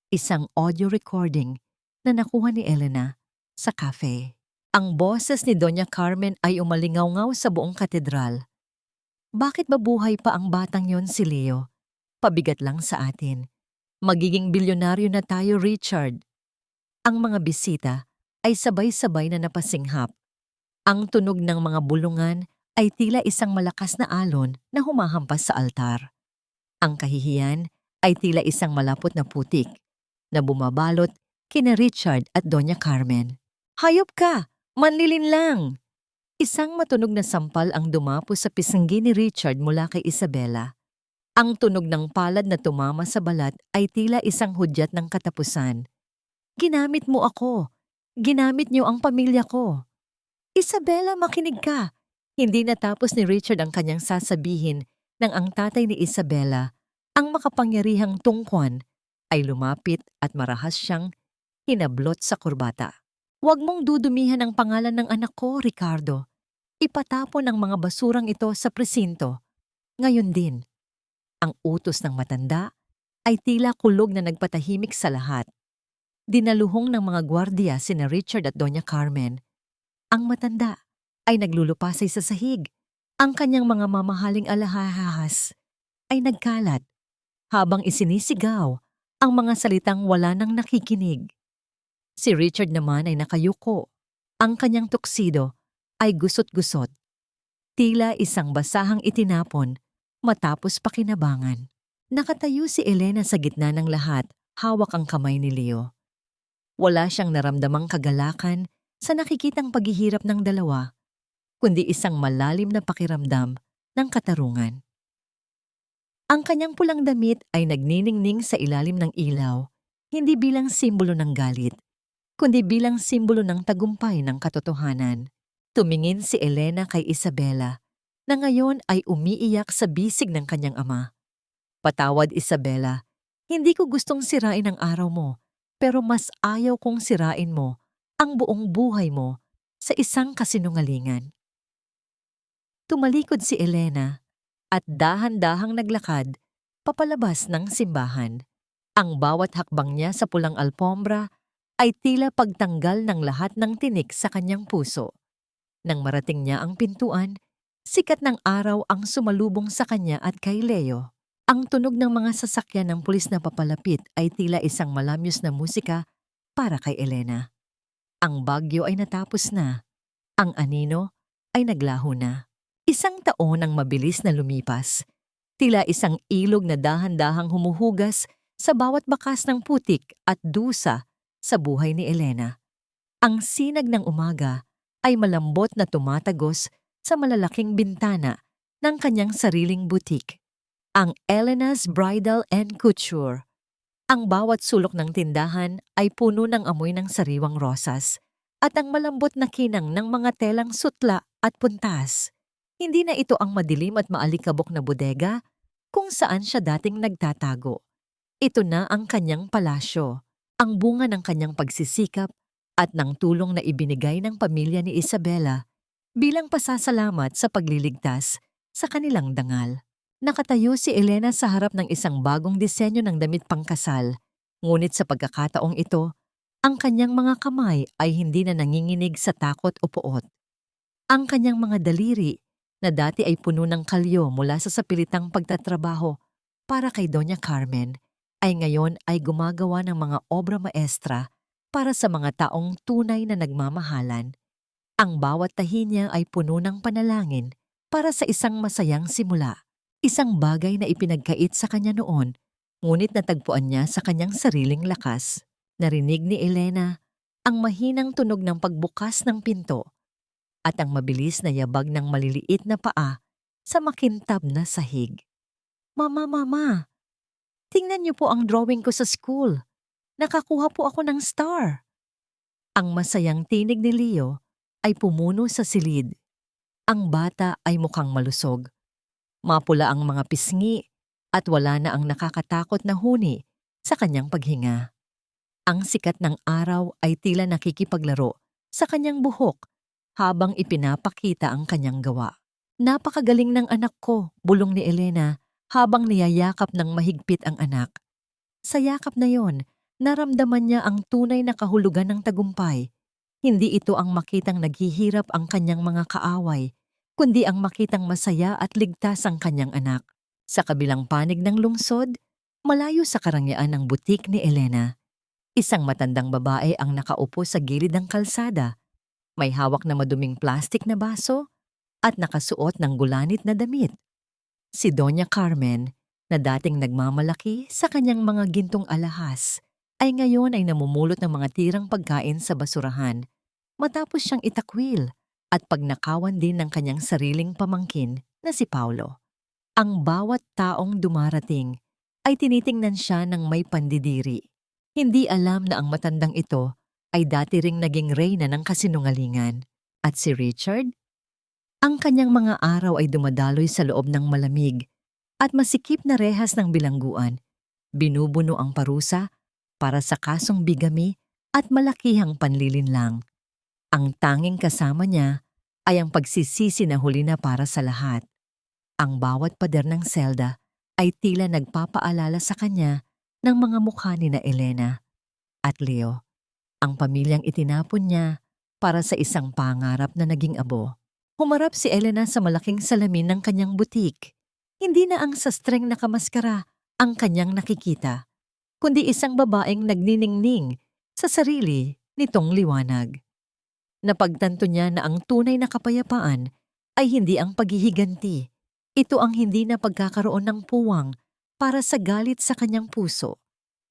isang audio recording na nakuha ni Elena sa cafe. Ang boses ni Doña Carmen ay umalingaw-ngaw sa buong katedral. Bakit ba buhay pa ang batang yon si Leo? Pabigat lang sa atin. Magiging bilyonaryo na tayo, Richard. Ang mga bisita ay sabay-sabay na napasinghap. Ang tunog ng mga bulungan ay tila isang malakas na alon na humahampas sa altar. Ang kahihiyan ay tila isang malapot na putik na bumabalot kina Richard at Doña Carmen. Hayop ka! Manlilin lang! Isang matunog na sampal ang dumapo sa pisnggi ni Richard mula kay Isabela. Ang tunog ng palad na tumama sa balat ay tila isang hudyat ng katapusan. Ginamit mo ako. Ginamit niyo ang pamilya ko. Isabela, makinig ka. Hindi natapos ni Richard ang kanyang sasabihin nang ang tatay ni Isabela, ang makapangyarihang tungkwan, ay lumapit at marahas siyang hinablot sa kurbata. Huwag mong dudumihan ang pangalan ng anak ko, Ricardo. Ipatapon ang mga basurang ito sa presinto. Ngayon din. Ang utos ng matanda ay tila kulog na nagpatahimik sa lahat. Dinaluhong ng mga gwardiya sina Richard at Doña Carmen. Ang matanda ay naglulupasay sa sahig. Ang kanyang mga mamahaling alahahas ay nagkalat habang isinisigaw ang mga salitang wala nang nakikinig. Si Richard naman ay nakayuko. Ang kanyang tuksido ay gusot-gusot. Tila isang basahang itinapon matapos pakinabangan. Nakatayo si Elena sa gitna ng lahat, hawak ang kamay ni Leo. Wala siyang naramdamang kagalakan sa nakikitang paghihirap ng dalawa, kundi isang malalim na pakiramdam ng katarungan. Ang kanyang pulang damit ay nagniningning sa ilalim ng ilaw, hindi bilang simbolo ng galit, kundi bilang simbolo ng tagumpay ng katotohanan. Tumingin si Elena kay Isabela, na ngayon ay umiiyak sa bisig ng kanyang ama. Patawad, Isabela, hindi ko gustong sirain ang araw mo, pero mas ayaw kong sirain mo ang buong buhay mo sa isang kasinungalingan. Tumalikod si Elena at dahan-dahang naglakad papalabas ng simbahan. Ang bawat hakbang niya sa pulang alpombra ay tila pagtanggal ng lahat ng tinik sa kanyang puso. Nang marating niya ang pintuan, sikat ng araw ang sumalubong sa kanya at kay Leo. Ang tunog ng mga sasakyan ng pulis na papalapit ay tila isang malamyos na musika para kay Elena. Ang bagyo ay natapos na. Ang anino ay naglaho na. Isang taon ang mabilis na lumipas. Tila isang ilog na dahan-dahang humuhugas sa bawat bakas ng putik at dusa sa buhay ni Elena. Ang sinag ng umaga ay malambot na tumatagos sa malalaking bintana ng kanyang sariling butik, ang Elena's Bridal and Couture. Ang bawat sulok ng tindahan ay puno ng amoy ng sariwang rosas at ang malambot na kinang ng mga telang sutla at puntas. Hindi na ito ang madilim at maalikabok na bodega kung saan siya dating nagtatago. Ito na ang kanyang palasyo, ang bunga ng kanyang pagsisikap at ng tulong na ibinigay ng pamilya ni Isabela bilang pasasalamat sa pagliligtas sa kanilang dangal. Nakatayo si Elena sa harap ng isang bagong disenyo ng damit pangkasal, ngunit sa pagkakataong ito, ang kanyang mga kamay ay hindi na nanginginig sa takot o poot. Ang kanyang mga daliri, na dati ay puno ng kalyo mula sa sapilitang pagtatrabaho para kay Doña Carmen, ay ngayon ay gumagawa ng mga obra maestra para sa mga taong tunay na nagmamahalan. Ang bawat tahi niya ay puno ng panalangin para sa isang masayang simula. Isang bagay na ipinagkait sa kanya noon, ngunit natagpuan niya sa kanyang sariling lakas. Narinig ni Elena ang mahinang tunog ng pagbukas ng pinto at ang mabilis na yabag ng maliliit na paa sa makintab na sahig. Mama, tingnan niyo po ang drawing ko sa school. Nakakuha po ako ng star. Ang masayang tinig ni Leo ay pumuno sa silid. Ang bata ay mukhang malusog. Mapula ang mga pisngi at wala na ang nakakatakot na huni sa kanyang paghinga. Ang sikat ng araw ay tila nakikipaglaro sa kanyang buhok habang ipinapakita ang kanyang gawa. Napakagaling ng anak ko, bulong ni Elena habang niyayakap ng mahigpit ang anak. Sa yakap na yon, naramdaman niya ang tunay na kahulugan ng tagumpay. Hindi ito ang makitang naghihirap ang kanyang mga kaaway, kundi ang makitang masaya at ligtas ang kanyang anak. Sa kabilang panig ng lungsod, malayo sa karangyaan ng butik ni Elena, isang matandang babae ang nakaupo sa gilid ng kalsada. May hawak na maduming plastik na baso at nakasuot ng gulanit na damit. Si Doña Carmen, na dating nagmamalaki sa kanyang mga gintong alahas, ay ngayon ay namumulot ng mga tirang pagkain sa basurahan matapos siyang itakwil at pagnakawan din ng kanyang sariling pamangkin na si Paulo. Ang bawat taong dumarating ay tinitingnan siya ng may pandidiri. Hindi alam na ang matandang ito ay dati ring naging reyna ng kasinungalingan. At si Richard? Ang kanyang mga araw ay dumadaloy sa loob ng malamig at masikip na rehas ng bilangguan. Binubuno ang parusa para sa kasong bigami at malakihang panlilinlang. Ang tanging kasama niya ay ang pagsisisi na huli na para sa lahat. Ang bawat pader ng selda ay tila nagpapaalala sa kanya ng mga mukha ni na Elena at Leo, ang pamilyang itinapon niya para sa isang pangarap na naging abo. Humarap si Elena sa malaking salamin ng kanyang butik. Hindi na ang sastreng nakamaskara ang kanyang nakikita, kundi isang babaeng nagniningning sa sarili nitong liwanag. Napagtanto niya na ang tunay na kapayapaan ay hindi ang paghihiganti. Ito ang hindi na pagkakaroon ng puwang para sa galit sa kanyang puso.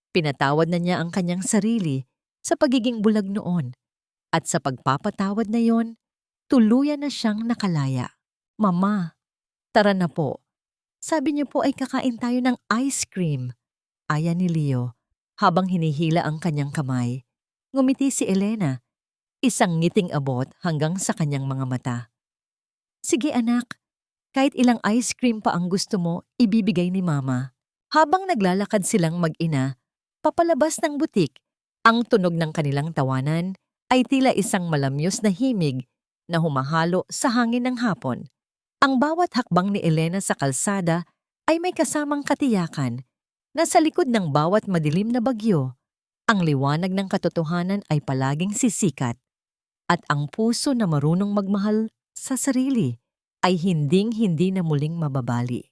Pinatawad na niya ang kanyang sarili sa pagiging bulag noon at sa pagpapatawad na yon, tuluyan na siyang nakalaya. Mama, tara na po. Sabi niyo po ay kakain tayo ng ice cream. Aya ni Leo habang hinihila ang kanyang kamay. Ngumiti si Elena, isang ngiting abot hanggang sa kanyang mga mata. Sige anak, kahit ilang ice cream pa ang gusto mo, ibibigay ni Mama. Habang naglalakad silang mag-ina, papalabas ng butik, ang tunog ng kanilang tawanan ay tila isang malamyos na himig na humahalo sa hangin ng hapon. Ang bawat hakbang ni Elena sa kalsada ay may kasamang katiyakan na sa likod ng bawat madilim na bagyo, ang liwanag ng katotohanan ay palaging sisikat at ang puso na marunong magmahal sa sarili ay hinding-hindi na muling mababali.